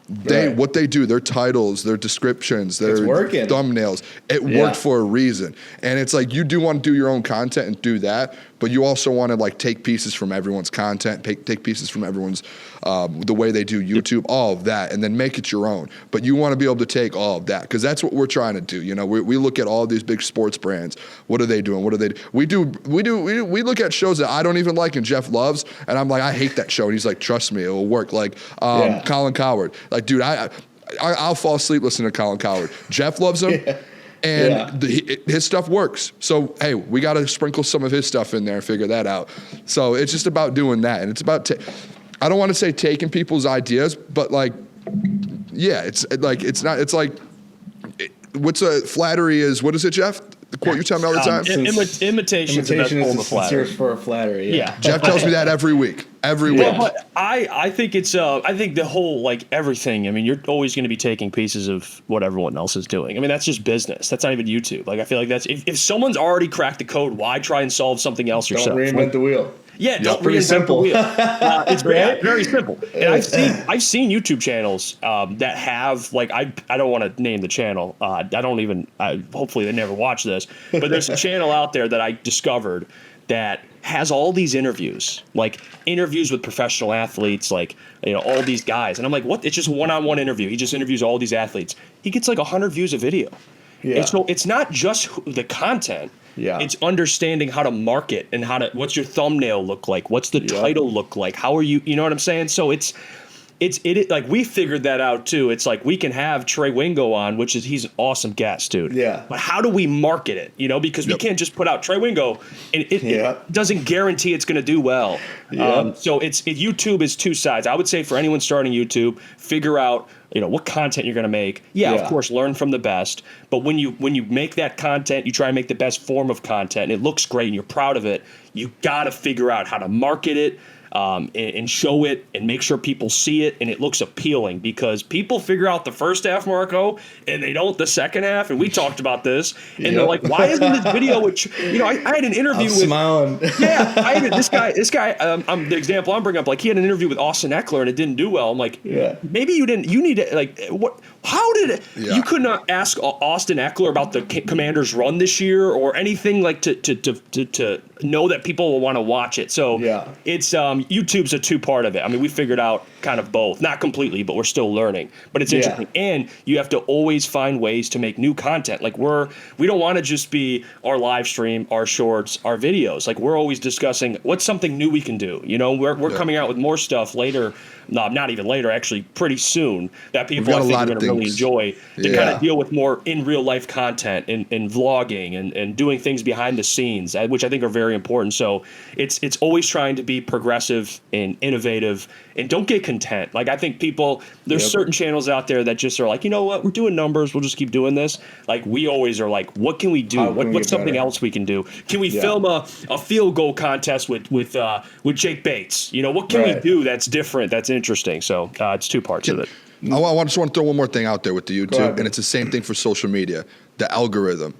what they do, their titles, their descriptions, their thumbnails, it worked for a reason. And it's like, you do want to do your own content and do that, but you also want to like take pieces from everyone's content, take pieces from everyone's the way they do YouTube, all of that, and then make it your own. But you want to be able to take all of that, because that's what we're trying to do. You know, we look at all these big sports brands. What are they doing? What are they? We look at shows that I don't even like and Jeff loves, and I'm like, I hate that show, and he's like, trust me, it will work. Like Colin Cowherd, like, dude, I'll fall asleep listening to Colin Cowherd. Jeff loves him. Yeah. And his stuff works. So, hey, we got to sprinkle some of his stuff in there and figure that out. So it's just about doing that. And it's about, I don't want to say taking people's ideas, but like, yeah, flattery is, what is it, Jeff? The quote you tell me all the time? Imitation is the best form of flattery. For a flattery. Yeah. Jeff tells me that every week. Well, but I think it's I think the whole, like, everything. I mean, you're always going to be taking pieces of what everyone else is doing. I mean, that's just business. That's not even YouTube. Like, I feel like that's if someone's already cracked the code, why try and solve something else yourself? Don't reinvent the wheel. Yeah, don't reinvent the wheel. It's very simple. And I've seen YouTube channels that have, like, I don't want to name the channel. Hopefully they never watch this. But there's a channel out there that I discovered that has all these interviews, like interviews with professional athletes, like, you know, all these guys. And I'm like, what? It's just a one-on-one interview. He just interviews all these athletes. He gets like 100 views a video. Yeah. And so it's not just the content. Yeah. It's understanding how to market and what's your thumbnail look like? What's the title look like? How are you know what I'm saying? So it's like, we figured that out too. It's like, we can have Trey Wingo on, he's an awesome guest, dude. Yeah. But how do we market it? You know, because we can't just put out Trey Wingo, and it doesn't guarantee it's going to do well. Yeah. So YouTube is two sides. I would say for anyone starting YouTube, figure out, you know, what content you're going to make. Yeah, of course, learn from the best. But when you make that content, you try and make the best form of content, and it looks great and you're proud of it, you got to figure out how to market it. And show it and make sure people see it and it looks appealing, because people figure out the first half, Marco, and they don't the second half. And we talked about this, and they're like, why isn't this video I had an interview with smiling. I had this guy, the example I'm bringing up, like, he had an interview with Austin Eckler and it didn't do well. I'm like, maybe you need to, like, what? How did it? Yeah. You could not ask Austin Eckler about the Commanders' run this year or anything, like, to know that people will want to watch it. So it's YouTube's a two-part of it. I mean, we figured out kind of both, not completely, but we're still learning. But it's interesting, and you have to always find ways to make new content. Like, we don't want to just be our live stream, our shorts, our videos. Like, we're always discussing what's something new we can do. You know, we're coming out with more stuff later. No, not even later, actually, pretty soon, that people I think are going to really enjoy to kind of deal with more in real life content and vlogging and doing things behind the scenes, which I think are very important. So it's always trying to be progressive and innovative, and don't get content. Like, I think there's certain channels out there that just are like, you know what, we're doing numbers, we'll just keep doing this. Like, we always are like, what can we do? What's something else we can do? Can we film a field goal contest with Jake Bates? You know, what can we do that's different, that's interesting? So it's two parts of it. I just want to throw one more thing out there with the YouTube, and it's the same thing for social media. The algorithm.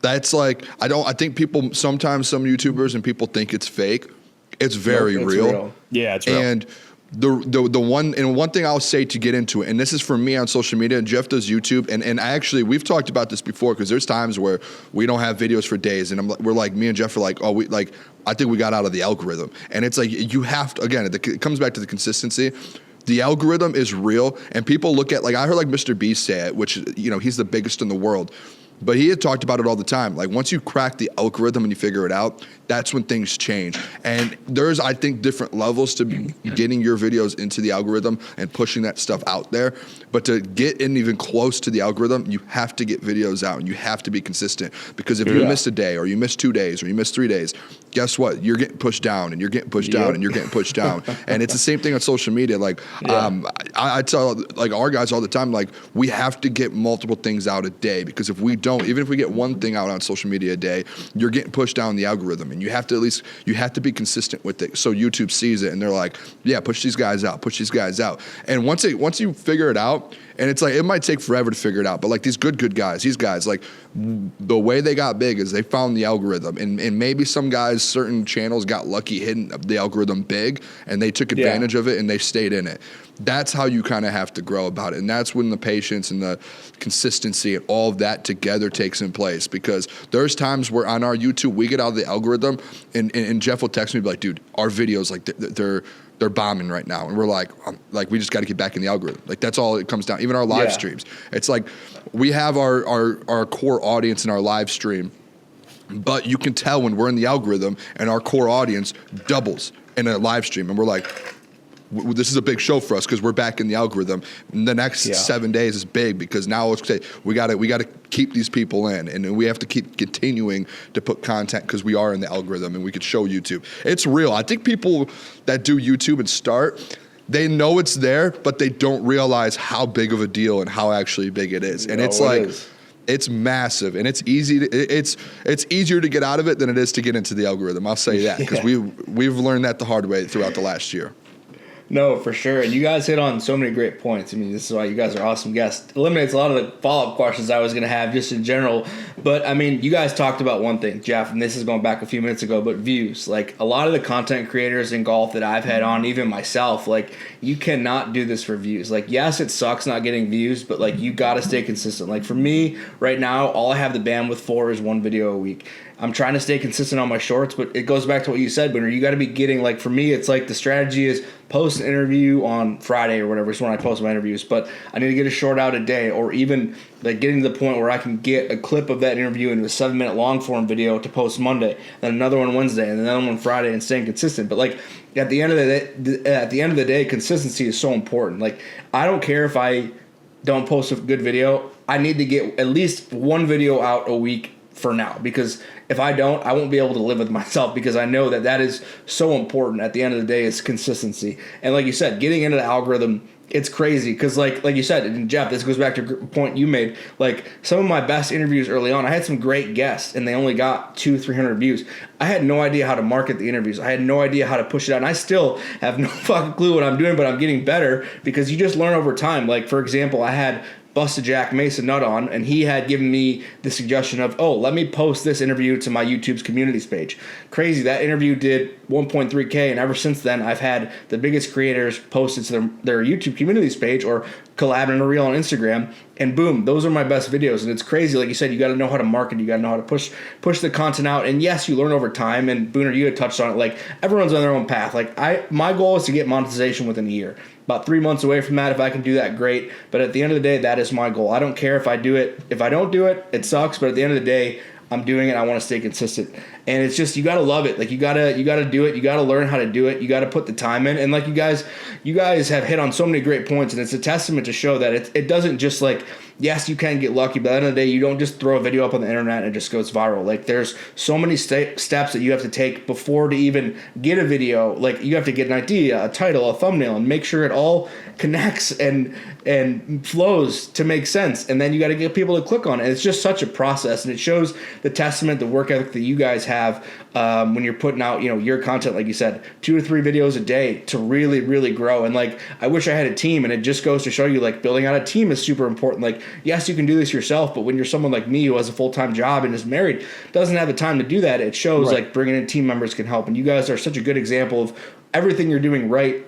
That's like, I think people, sometimes some YouTubers and people think it's fake. It's very real. Yeah, it's real. And one thing I'll say to get into it, and this is for me on social media, and Jeff does YouTube, and we've talked about this before, because there's times where we don't have videos for days, and we're like, me and Jeff are like, I think we got out of the algorithm. And it's like, you have to, again, it comes back to the consistency. The algorithm is real, and people look at, like, I heard like Mr. Beast say it, which, you know, he's the biggest in the world. But he had talked about it all the time. Like, once you crack the algorithm and you figure it out, that's when things change. And there's, I think, different levels to getting your videos into the algorithm and pushing that stuff out there. But to get in even close to the algorithm, you have to get videos out and you have to be consistent. Because if you miss a day, or you miss 2 days, or you miss 3 days, guess what? You're getting pushed down, and you're getting pushed down, and you're getting pushed down. And it's the same thing on social media. Like, I tell, like, our guys all the time, like, we have to get multiple things out a day, because if we don't, even if we get one thing out on social media a day, you're getting pushed down the algorithm, and you have to be consistent with it. So YouTube sees it, and they're like, yeah, push these guys out. And once you figure it out, And it's like, it might take forever to figure it out, but like these good guys, these guys, like the way they got big is they found the algorithm, and maybe some guys, certain channels got lucky hitting the algorithm big, and they took advantage of it and they stayed in it. That's how you kind of have to grow about it. And that's when the patience and the consistency and all of that together takes in place, because there's times where on our YouTube, we get out of the algorithm and Jeff will text me, be like, dude, our videos, like they're bombing right now. And we're like, we just got to get back in the algorithm. Like that's all it comes down. Even our live streams. It's like we have our core audience in our live stream, but you can tell when we're in the algorithm and our core audience doubles in a live stream. And we're like, this is a big show for us because we're back in the algorithm. And the next 7 days is big because now we got to keep these people in, and we have to keep continuing to put content because we are in the algorithm and we could show YouTube. It's real. I think people that do YouTube and start, they know it's there, but they don't realize how big of a deal and how actually big it is. And it's like, it's massive, and it's easy. It's easier to get out of it than it is to get into the algorithm. I'll say that because we've learned that the hard way throughout the last year. No, for sure. And you guys hit on so many great points. I mean, this is why you guys are awesome guests. Eliminates a lot of the follow-up questions I was going to have just in general. But, I mean, you guys talked about one thing, Jeff, and this is going back a few minutes ago, but views. Like, a lot of the content creators in golf that I've had on, even myself, like, you cannot do this for views. Like, yes, it sucks not getting views, but, like, you got to stay consistent. Like, for me, right now, all I have the bandwidth for is one video a week. I'm trying to stay consistent on my shorts, but it goes back to what you said, Booner. You got to be getting, like, for me, it's like the strategy is post an interview on Friday or whatever. It's when I post my interviews, but I need to get a short out a day, or even like getting to the point where I can get a clip of that interview into a 7-minute long form video to post Monday, then another one Wednesday, and another one Friday, and staying consistent. But like at the end of the day, consistency is so important. Like I don't care if I don't post a good video. I need to get at least one video out a week for now, because if I don't, I won't be able to live with myself, because I know that is so important. At the end of the day, is consistency. And like you said, getting into the algorithm, it's crazy because like you said, and Jeff, this goes back to a point you made. Like some of my best interviews early on, I had some great guests and they only got 200-300 views. I had no idea how to market the interviews. I had no idea how to push it out. And I still have no fucking clue what I'm doing, but I'm getting better because you just learn over time. Like for example, I had Busted Jack Mason Nut on, and he had given me the suggestion of, let me post this interview to my YouTube's communities page. Crazy. That interview did 1.3K, and ever since then, I've had the biggest creators post it to their YouTube communities page or collab in a reel on Instagram, and boom, those are my best videos. And it's crazy. Like you said, you got to know how to market. You got to know how to push the content out. And yes, you learn over time. And Booner, you had touched on it. Like everyone's on their own path. Like my goal is to get monetization within a year. About 3 months away from that. If I can do that, great. But at the end of the day, that is my goal. I don't care if I do it. If I don't do it, it sucks. But at the end of the day, I'm doing it. I want to stay consistent. And it's just, you got to love it. Like you got to do it. You got to learn how to do it. You got to put the time in. And like you guys have hit on so many great points, and it's a testament to show that it doesn't just like, yes, you can get lucky, but at the end of the day, you don't just throw a video up on the internet and it just goes viral. Like there's so many steps that you have to take before to even get a video. Like you have to get an idea, a title, a thumbnail, and make sure it all connects and flows to make sense. And then you got to get people to click on it. It's just such a process, and it shows the testament, the work ethic that you guys have when you're putting out, your content, like you said, 2 or 3 videos a day to really, really grow. And like, I wish I had a team, and it just goes to show you, like, building out a team is super important. Like, yes, you can do this yourself, but when you're someone like me who has a full-time job and is married, doesn't have the time to do that, it shows like bringing in team members can help. And you guys are such a good example of everything you're doing right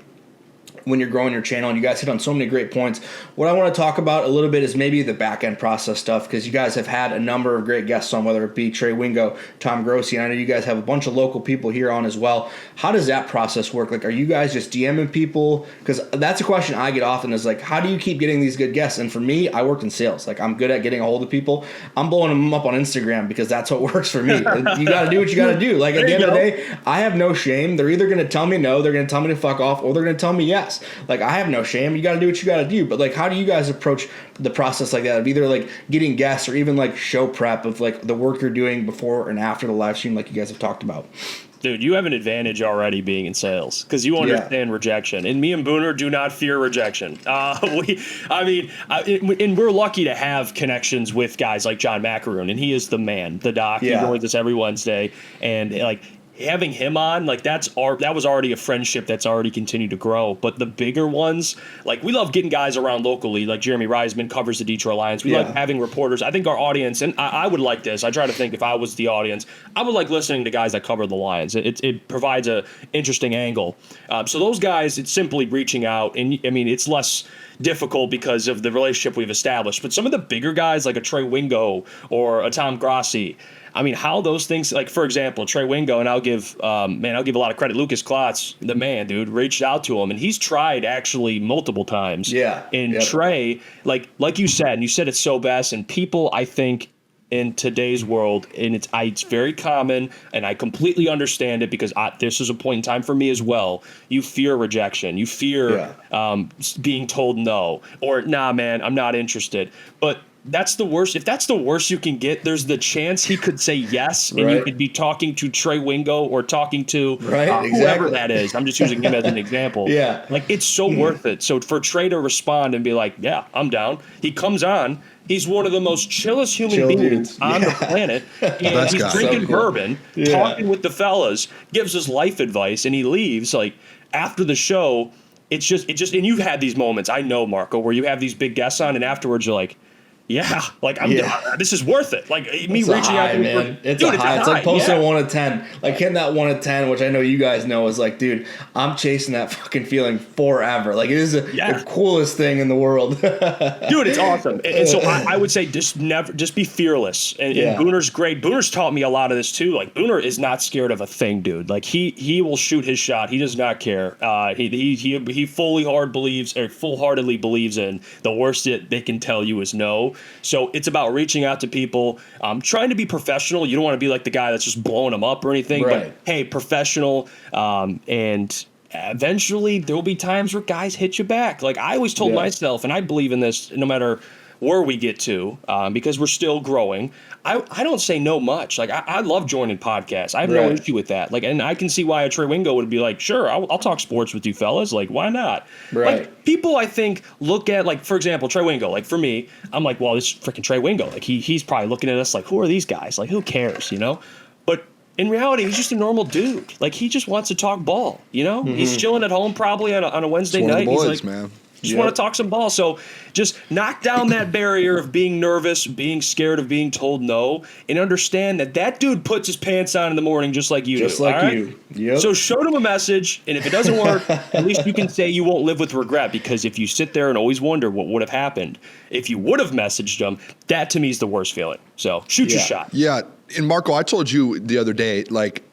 when you're growing your channel, and you guys hit on so many great points. What I want to talk about a little bit is maybe the back-end process stuff, because you guys have had a number of great guests on, whether it be Trey Wingo, Tom Grossi, and I know you guys have a bunch of local people here on as well. How does that process work? Like, are you guys just DMing people? Because that's a question I get often is like, how do you keep getting these good guests? And for me, I work in sales. Like, I'm good at getting a hold of people. I'm blowing them up on Instagram because that's what works for me. You got to do what you got to do. Like, at the end of the day, I have no shame. They're either going to tell me no, they're going to tell me to fuck off, or they're going to tell me yes. Like, I have no shame. You got to do what you got to do. But like, how do you guys approach the process like that of either like getting guests or even like show prep of like the work you're doing before and after the live stream, like you guys have talked about? Dude, you have an advantage already being in sales because you understand rejection. And me and Booner do not fear rejection. And we're lucky to have connections with guys like John Macaroon, and he is the man, the doc. He joins us every Wednesday, and like, having him on, like that was already a friendship that's already continued to grow. But the bigger ones, like we love getting guys around locally, like Jeremy Reisman covers the Detroit Lions. We like having reporters. I think our audience, and I would like this. I try to think if I was the audience, I would like listening to guys that cover the Lions. It provides a interesting angle. So those guys, it's simply reaching out, and I mean it's less difficult because of the relationship we've established. But some of the bigger guys like a Trey Wingo or a Tom Grassi, I mean, how those things, like, for example, Trey Wingo, and I'll give a lot of credit. Lucas Klotz, the man, dude, reached out to him, and he's tried actually multiple times. Yeah. And Trey, like you said, and you said it so best, and people, I think, in today's world, and it's very common, and I completely understand it because this is a point in time for me as well. You fear rejection. You fear being told no, or nah, man, I'm not interested. But that's the worst. If that's the worst you can get, there's the chance he could say yes, and you could be talking to Trey Wingo or talking to whoever that is. I'm just using him as an example. Yeah. Like, it's so worth it. So for Trey to respond and be like, yeah, I'm down. He comes on. He's one of the most chillest human beings on the planet. He's drinking bourbon, talking with the fellas, gives us life advice, and he leaves. Like, after the show, it just, and you've had these moments, I know, Marco, where you have these big guests on, and afterwards you're like, yeah, like this is worth it. Like me reaching out to man. It's a high. It's like posting 1 to 10. Like hitting that 1 to 10, which I know you guys know is like, dude, I'm chasing that fucking feeling forever. Like it is the coolest thing in the world. Dude, it's awesome. And so I would say just be fearless. And Booner's great. Booner's taught me a lot of this too. Like Booner is not scared of a thing, dude. Like he will shoot his shot. He does not care. He full-heartedly believes in the worst that they can tell you is no. So it's about reaching out to people, trying to be professional. You don't want to be like the guy that's just blowing them up or anything, but hey, professional. And eventually there will be times where guys hit you back. Like I always told myself, and I believe in this no matter where we get to, because we're still growing. I don't say no much. Like I love joining podcasts. I have no issue with that. Like, and I can see why a Trey Wingo would be like, sure, I'll talk sports with you fellas. Like, why not? Right. Like people, I think, look at, like, for example, Trey Wingo. Like for me, I'm like, well, this is freaking Trey Wingo. Like he's probably looking at us like, who are these guys? Like, who cares? You know? But in reality, he's just a normal dude. Like he just wants to talk ball. You know? Mm-hmm. He's chilling at home probably on a Wednesday night. Boys, he's like, man. Just want to talk some ball. So just knock down that barrier of being nervous, being scared of being told no, and understand that dude puts his pants on in the morning just like you do. Just like you. Yep. So show him a message, and if it doesn't work, at least you can say you won't live with regret, because if you sit there and always wonder what would have happened if you would have messaged him, that to me is the worst feeling. So shoot your shot. Yeah, and Marco, I told you the other day, like,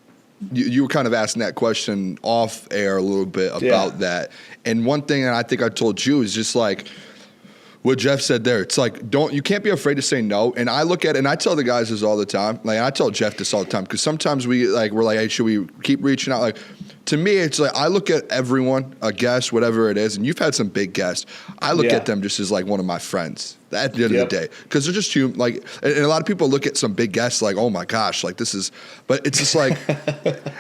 you were kind of asking that question off air a little bit about that. And one thing that I think I told you is just like what Jeff said there. It's like, you can't be afraid to say no. And I look at it, and I tell the guys this all the time. Like, I tell Jeff this all the time, because sometimes we're like, hey, should we keep reaching out? Like, to me, it's like I look at everyone, a guest, whatever it is, and you've had some big guests. I look at them just as like one of my friends at the end of the day, because they're just human. Like, and a lot of people look at some big guests like, oh my gosh, like this is, but it's just like,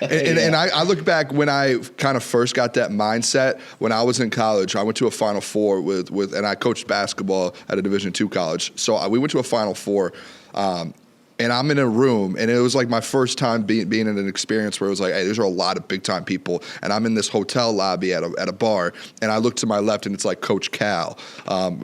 and I look back when I kind of first got that mindset when I was in college. I went to a Final Four with and I coached basketball at a Division II college. So we went to a Final Four. And I'm in a room, and it was like my first time being in an experience where it was like, hey, there's a lot of big-time people, and I'm in this hotel lobby at a bar, and I look to my left, and it's like Coach Cal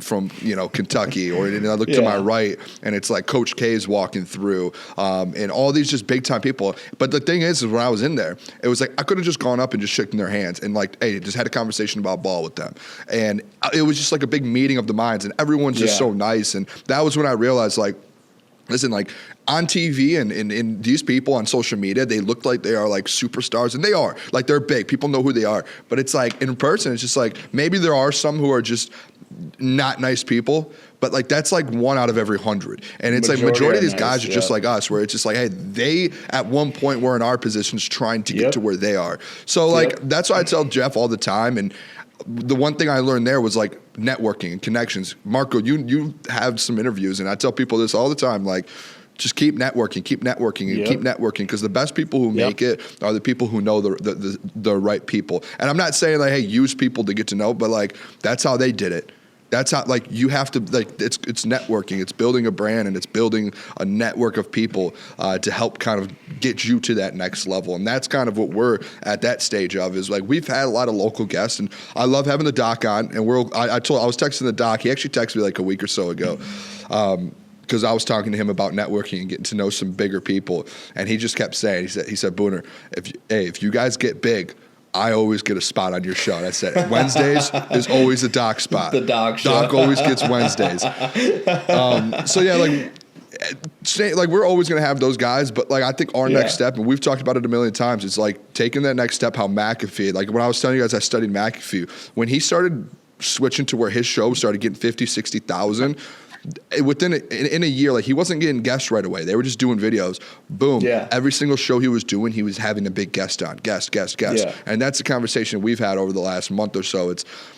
from Kentucky, and I look to my right, and it's like Coach K's walking through, and all these just big-time people. But the thing is when I was in there, it was like I could have just gone up and just shaken their hands and like, hey, just had a conversation about ball with them, and it was just like a big meeting of the minds, and everyone's just so nice, and that was when I realized, like, listen, like on TV and these people on social media, they look like they are like superstars, and they are. Like, they're big. People know who they are. But it's like in person, it's just like maybe there are some who are just not nice people, but like that's like 1 out of every 100. And it's majority of these guys are just like us, where it's just like, hey, they at one point were in our positions trying to get to where they are. So like that's why I tell Jeff all the time. And the one thing I learned there was like networking and connections. Marco, you have some interviews, and I tell people this all the time, like, just keep networking, and keep networking, because the best people who make it are the people who know the right people. And I'm not saying like, hey, use people to get to know, but like that's how they did it. That's how, like, you have to, like, it's networking. It's building a brand, and it's building a network of people to help kind of get you to that next level. And that's kind of what we're at that stage of, is like, we've had a lot of local guests, and I love having the doc on. And I was texting the doc. He actually texted me like a week or so ago. Because I was talking to him about networking and getting to know some bigger people, and he just kept saying, he said, Booner, if you guys get big, I always get a spot on your show. And I said, Wednesdays is always a doc spot. The doc show. Doc always gets Wednesdays. So yeah, like we're always going to have those guys, but like I think our next step, and we've talked about it a million times, it's like taking that next step. How McAfee, like when I was telling you guys, I studied McAfee. When he started switching to where his show started getting 50, 60,000. Within in a year, like, he wasn't getting guests right away. They were just doing videos. Boom. Yeah. Every single show he was doing, he was having a big guest on. Guest. Yeah. And that's the conversation we've had over the last month or so.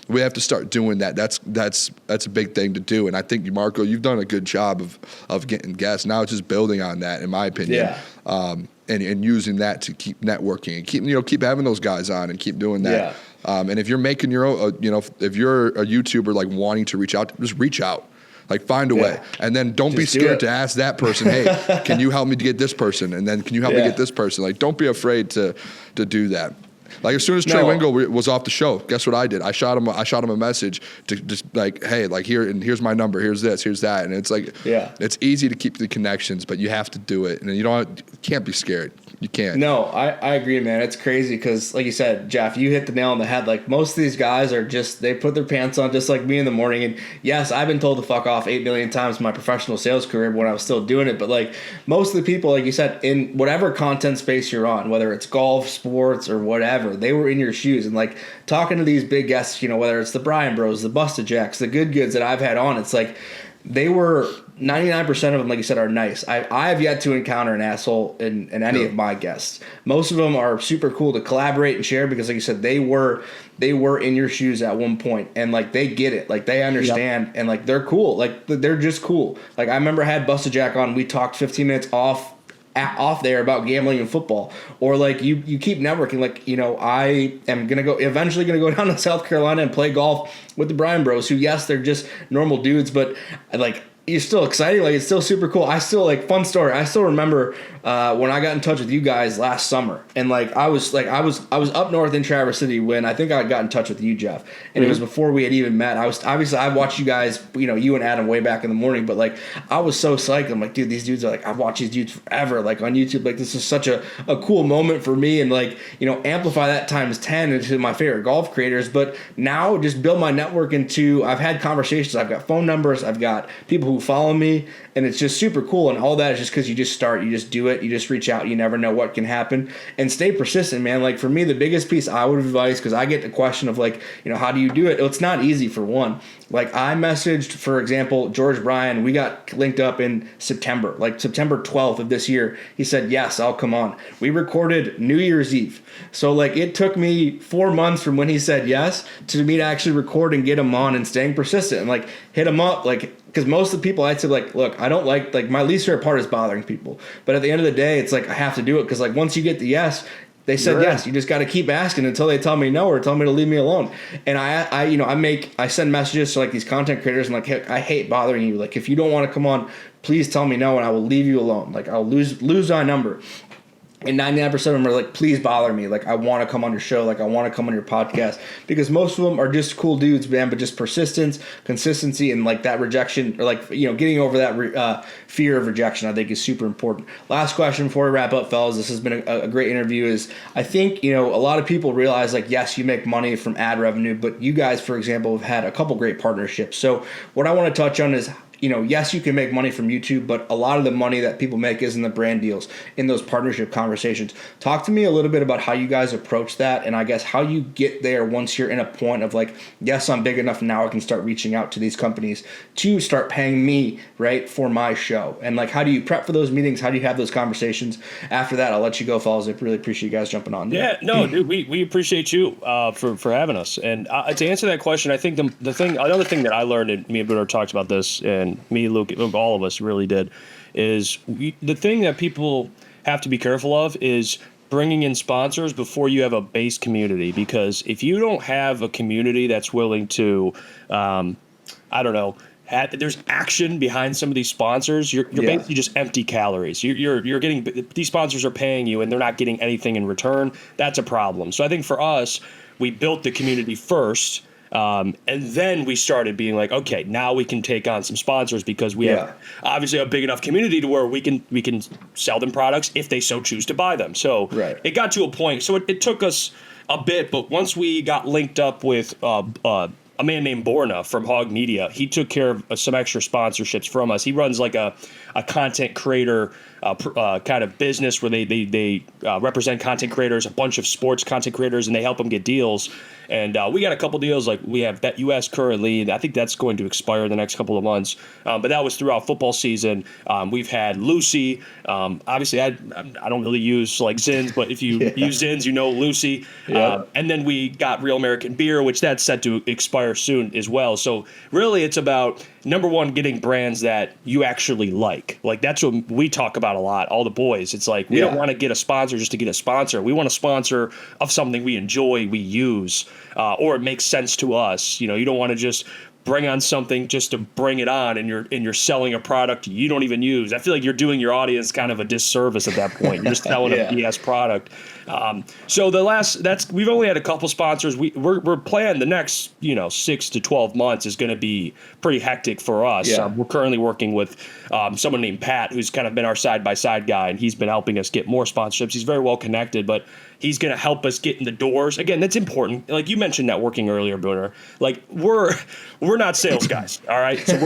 We have to start doing that. That's a big thing to do. And I think, Marco, you've done a good job of getting guests. Now it's just building on that, in my opinion. Yeah. And using that to keep networking and keep having those guys on and keep doing that. Yeah. And if you're making your own, if you're a YouTuber, like, wanting to reach out, just reach out. Like, find a way. And then don't be scared to ask that person, hey, can you help me to get this person? And then can you help me get this person? Like, don't be afraid to do that. Like, as soon as Trey Wingo was off the show, guess what I did? I shot him a message to just like, hey, like, here's my number, here's this, here's that. And it's like, it's easy to keep the connections, but you have to do it. And you can't be scared. You can't. No, I agree, man. It's crazy because, like you said, Jeff, you hit the nail on the head. Like, most of these guys are just, they put their pants on just like me in the morning. And yes, I've been told to fuck off 8 million times in my professional sales career when I was still doing it. But like, most of the people, like you said, in whatever content space you're on, whether it's golf, sports, or whatever, they were in your shoes. And like, talking to these big guests, whether it's the Bryan Bros, the Busted Jacks, the Good Goods that I've had on, it's like, they were 99% of them, like you said, are nice. I have yet to encounter an asshole in any of my guests. Most of them are super cool to collaborate and share because, like you said, they were in your shoes at one point, and like, they get it, like, they understand, and like, they're cool, like, they're just cool. Like, I remember I had Busted Jack on. We talked 15 minutes off there about gambling and football, or like, you keep networking. Like, I am eventually gonna go down to South Carolina and play golf with the Bryan Bros, who, yes, they're just normal dudes, but like, it's still exciting. Like, it's still super cool. I still, like, fun story, I still remember when I got in touch with you guys last summer, and like, I was up north in Traverse City when I think I got in touch with you, Jeff, and it was before we had even met. I watched you guys, you and Adam, way back in the morning, but like, I was so psyched. I'm like, dude, these dudes are like, I've watched these dudes forever, like, on YouTube. Like, this is such a cool moment for me, and like, amplify that times 10 into my favorite golf creators. But now just build my network into, I've had conversations, I've got phone numbers, I've got people who follow me, and it's just super cool. And all that is just because you just do it, you just reach out, you never know what can happen, and stay persistent, man. Like, for me, the biggest piece I would advise, because I get the question of like, how do you do it? It's not easy, for one. Like, I messaged, for example, George Bryan. We got linked up in September, like September 12th of this year. He said, yes, I'll come on. We recorded New Year's Eve. So like, it took me 4 months from when he said yes to me to actually record and get him on, and staying persistent and like, hit him up. Like, because most of the people I'd say, like, look, I don't like my least favorite part is bothering people. But at the end of the day, it's like, I have to do it, because like, once you get the yes, they said yes. You just got to keep asking until they tell me no, or tell me to leave me alone. And I send messages to like these content creators, and like, hey, I hate bothering you. Like, if you don't want to come on, please tell me no, and I will leave you alone. Like, I'll lose my number. And 99% of them are like, please bother me. Like, I want to come on your show. Like, I want to come on your podcast. Because most of them are just cool dudes, man. But just persistence, consistency, and like that rejection, or like, getting over that fear of rejection, I think is super important. Last question before we wrap up, fellas. This has been a great interview. Is, I think, a lot of people realize, like, yes, you make money from ad revenue, but you guys, for example, have had a couple great partnerships. So what I want to touch on is, yes, you can make money from YouTube, but a lot of the money that people make is in the brand deals, in those partnership conversations. Talk to me a little bit about how you guys approach that, and I guess how you get there once you're in a point of like, yes, I'm big enough now, I can start reaching out to these companies to start paying me, right, for my show. And like, how do you prep for those meetings? How do you have those conversations? After that, I'll let you go, fellas. I really appreciate you guys jumping on. Yeah, no, dude, we appreciate you for having us. And to answer that question, I think another thing that I learned, and me and Booner talked about this, and me, Luke, all of us really did, is the thing that people have to be careful of is bringing in sponsors before you have a base community. Because if you don't have a community that's willing to, I don't know, there's action behind some of these sponsors, you're basically just empty calories. You're getting, these sponsors are paying you and they're not getting anything in return. That's a problem. So I think for us, we built the community first. And then we started being like, okay, now we can take on some sponsors because we have obviously a big enough community to where we can sell them products if they so choose to buy them. So it got to a point. So it took us a bit, but once we got linked up with a man named Borna from Hog Media, he took care of some extra sponsorships from us. He runs like a content creator kind of business where they represent content creators, a bunch of sports content creators, and they help them get deals. And we got a couple deals, like we have Bet US currently. I think that's going to expire in the next couple of months. But that was throughout football season. We've had Lucy. Obviously, I don't really use like Zins, but if you use Zins, you know Lucy. And then we got Real American Beer, which that's set to expire soon as well. So really, it's about, number one, getting brands that you actually like. Like that's what we talk about a lot, all the boys. It's like we don't want to get a sponsor just to get a sponsor. We want a sponsor of something we enjoy, we use, or it makes sense to us. You know, you don't want to just bring on something just to bring it on, and you're selling a product you don't even use. I feel like you're doing your audience kind of a disservice at that point. You're just selling a BS product. So we've only had a couple sponsors. We're planning the next 6 to 12 months is going to be pretty hectic for us. We're currently working with someone named Pat, who's kind of been our side-by-side guy, and he's been helping us get more sponsorships. He's very well connected, but he's going to help us get in the doors. Again, that's important. Like you mentioned networking earlier, Booner. Like we're not sales guys, all right? So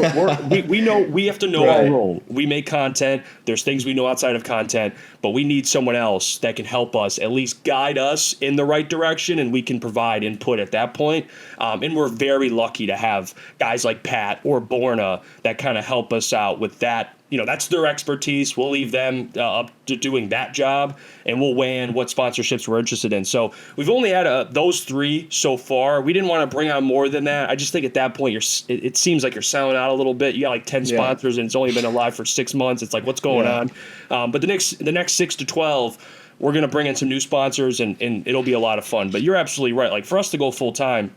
we know, we have to know our role. We make content. There's things we know outside of content, but we need someone else that can help us, at least guide us in the right direction, and we can provide input at that point. And we're very lucky to have guys like Pat or Borna that kind of help us out with that. That's their expertise. We'll leave them up to doing that job, and we'll weigh in what sponsorships we're interested in. So we've only had those three so far. We didn't want to bring on more than that. I just think at that point, it seems like you're selling out a little bit. You got like 10 sponsors, and it's only been alive for 6 months. It's like, what's going on? But the next 6 to 12, we're going to bring in some new sponsors, and it'll be a lot of fun. But you're absolutely right. Like for us to go full time,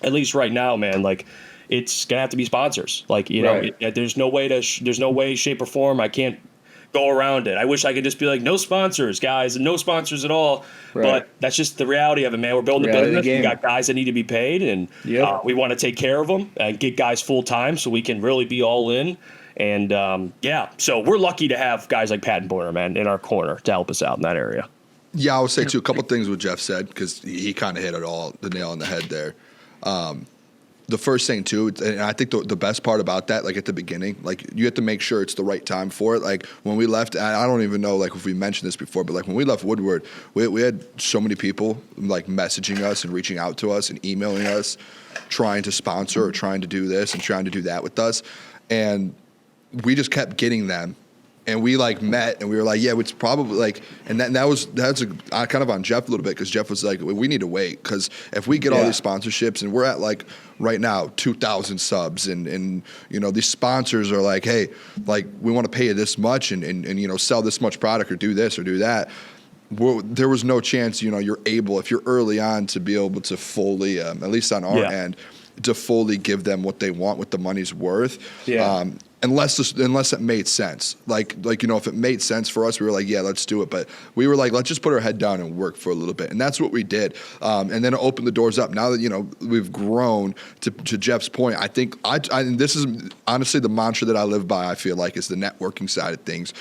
at least right now, man, like it's gonna have to be sponsors. Like there's no way, shape, or form. I can't go around it. I wish I could just be like, no sponsors, guys, and no sponsors at all. But that's just the reality of it, man. We're building a business. We got guys that need to be paid, and we want to take care of them and get guys full time so we can really be all in. And so we're lucky to have guys like Pat and Borner, man, in our corner to help us out in that area. Yeah, I would say too, a couple of things what Jeff said, because he kind of hit the nail on the head there. The first thing too, and I think the best part about that, like at the beginning, like you have to make sure it's the right time for it. Like when we left, I don't even know like if we mentioned this before, but like when we left Woodward, we had so many people like messaging us and reaching out to us and emailing us, trying to sponsor or trying to do this and trying to do that with us, and we just kept getting them. And we like met, and we were like, yeah, it's probably like, and that's kind of on Jeff a little bit, because Jeff was like, we need to wait, because if we get all these sponsorships, and we're at like right now 2,000 subs, and these sponsors are like, hey, like we want to pay you this much, and sell this much product or do this or do that. There was no chance, you're able, if you're early on, to be able to fully, at least on our end, to fully give them what they want, what the money's worth. Unless it made sense. Like if it made sense for us, we were like, yeah, let's do it. But we were like, let's just put our head down and work for a little bit. And that's what we did. And then it opened the doors up. Now that, we've grown, to Jeff's point, I think and this is honestly the mantra that I live by, I feel like, is the networking side of things.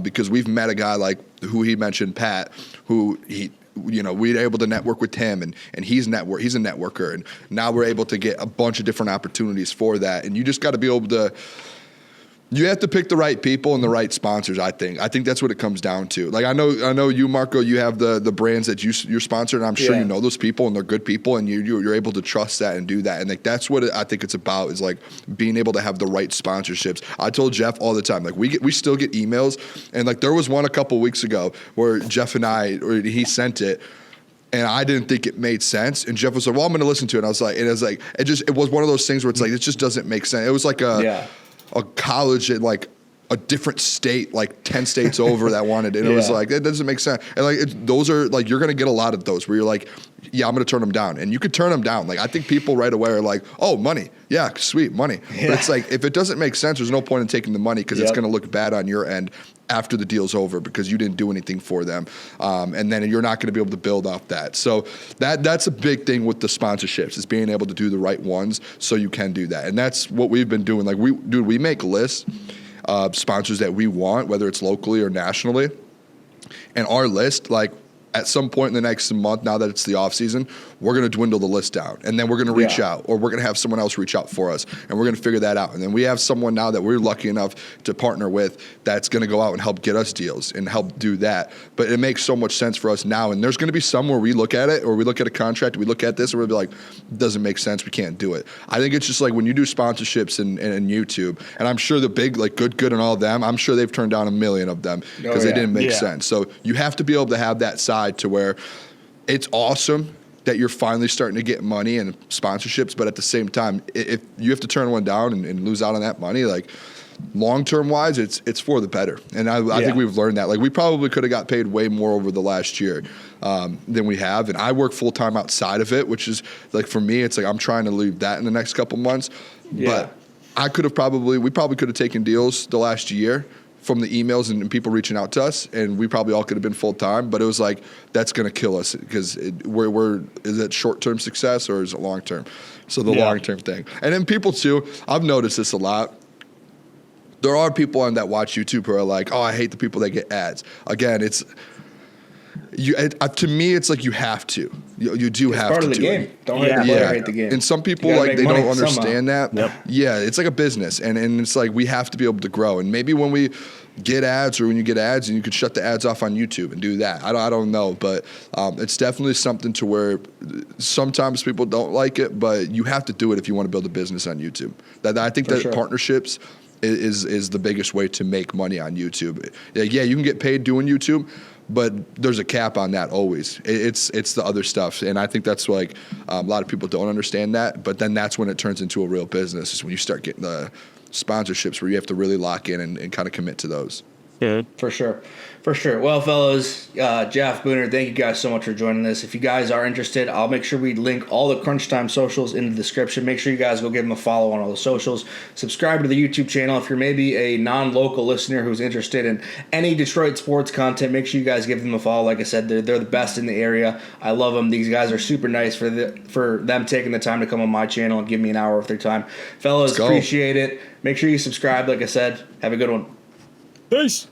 Because we've met a guy like who he mentioned, Pat, who we were able to network with him, and he's a networker. And now we're able to get a bunch of different opportunities for that. And you just got to be able to, you have to pick the right people and the right sponsors, I think. I think that's what it comes down to. Like I know you, Marco, you have the brands that you're sponsored, and I'm sure you know those people, and they're good people, and you're able to trust that and do that. And like that's what I think it's about, is like being able to have the right sponsorships. I told Jeff all the time, like we still get emails, and like there was one a couple weeks ago where Jeff and he sent it, and I didn't think it made sense. And Jeff was like, well, I'm going to listen to it. And I was like, it was one of those things where it's like, it just doesn't make sense. It was like a college, like a different state, like 10 states over that wanted it. And it was like, that doesn't make sense. And like, those are like, you're going to get a lot of those where you're like, yeah, I'm going to turn them down. And you could turn them down. Like, I think people right away are like, oh, money. Yeah, sweet, money. But it's like, if it doesn't make sense, there's no point in taking the money because it's going to look bad on your end after the deal's over because you didn't do anything for them. And then you're not going to be able to build off that. So that's a big thing with the sponsorships is being able to do the right ones so you can do that. And that's what we've been doing. Like, we make lists of sponsors that we want, whether it's locally or nationally. And our list, like, at some point in the next month, now that it's the off season, we're going to dwindle the list down, and then we're going to reach out, or we're going to have someone else reach out for us, and we're going to figure that out. And then we have someone now that we're lucky enough to partner with that's going to go out and help get us deals and help do that. But it makes so much sense for us now. And there's going to be some where we look at it, or we look at a contract, we look at this, and we'll be like, it doesn't make sense, we can't do it. I think it's just like when you do sponsorships in YouTube, and I'm sure the big, like Good and all of them, I'm sure they've turned down 1 million of them because they didn't make sense. So you have to be able to have that side to where it's awesome that you're finally starting to get money and sponsorships, but at the same time, if you have to turn one down and lose out on that money, like long-term wise, it's for the better. And I think we've learned that. Like, we probably could have got paid way more over the last year than we have. And I work full-time outside of it, which is like, for me, it's like I'm trying to leave that in the next couple months. But we probably could have taken deals the last year from the emails and people reaching out to us, and we probably all could have been full-time, but it was like, that's going to kill us because is it short-term success or is it long-term? So the long-term thing. And then people too, I've noticed this a lot. There are people on that watch YouTube who are like, oh, I hate the people that get ads. Again, to me, it's like you have to. You do have to. Part of the do game. it. Don't hate the game. And some people, like, they don't understand that. Yeah, it's like a business, and it's like we have to be able to grow. And maybe when we get ads, or when you get ads, and you could shut the ads off on YouTube and do that. I don't know, but it's definitely something to where sometimes people don't like it, but you have to do it if you want to build a business on YouTube. I think that partnerships is the biggest way to make money on YouTube. Yeah, you can get paid doing YouTube, but there's a cap on that always. It's the other stuff, and I think that's like a lot of people don't understand that. But then that's when it turns into a real business. Is when you start getting the sponsorships where you have to really lock in and kind of commit to those. Yeah, for sure. Well, fellas, Jeff, Booner, thank you guys so much for joining us. If you guys are interested, I'll make sure we link all the Crunch Time socials in the description. Make sure you guys go give them a follow on all the socials. Subscribe to the YouTube channel. If you're maybe a non-local listener who's interested in any Detroit sports content, make sure you guys give them a follow. Like I said, they're the best in the area. I love them. These guys are super nice for them taking the time to come on my channel and give me an hour of their time. Fellas, appreciate it. Make sure you subscribe. Like I said, have a good one. Peace.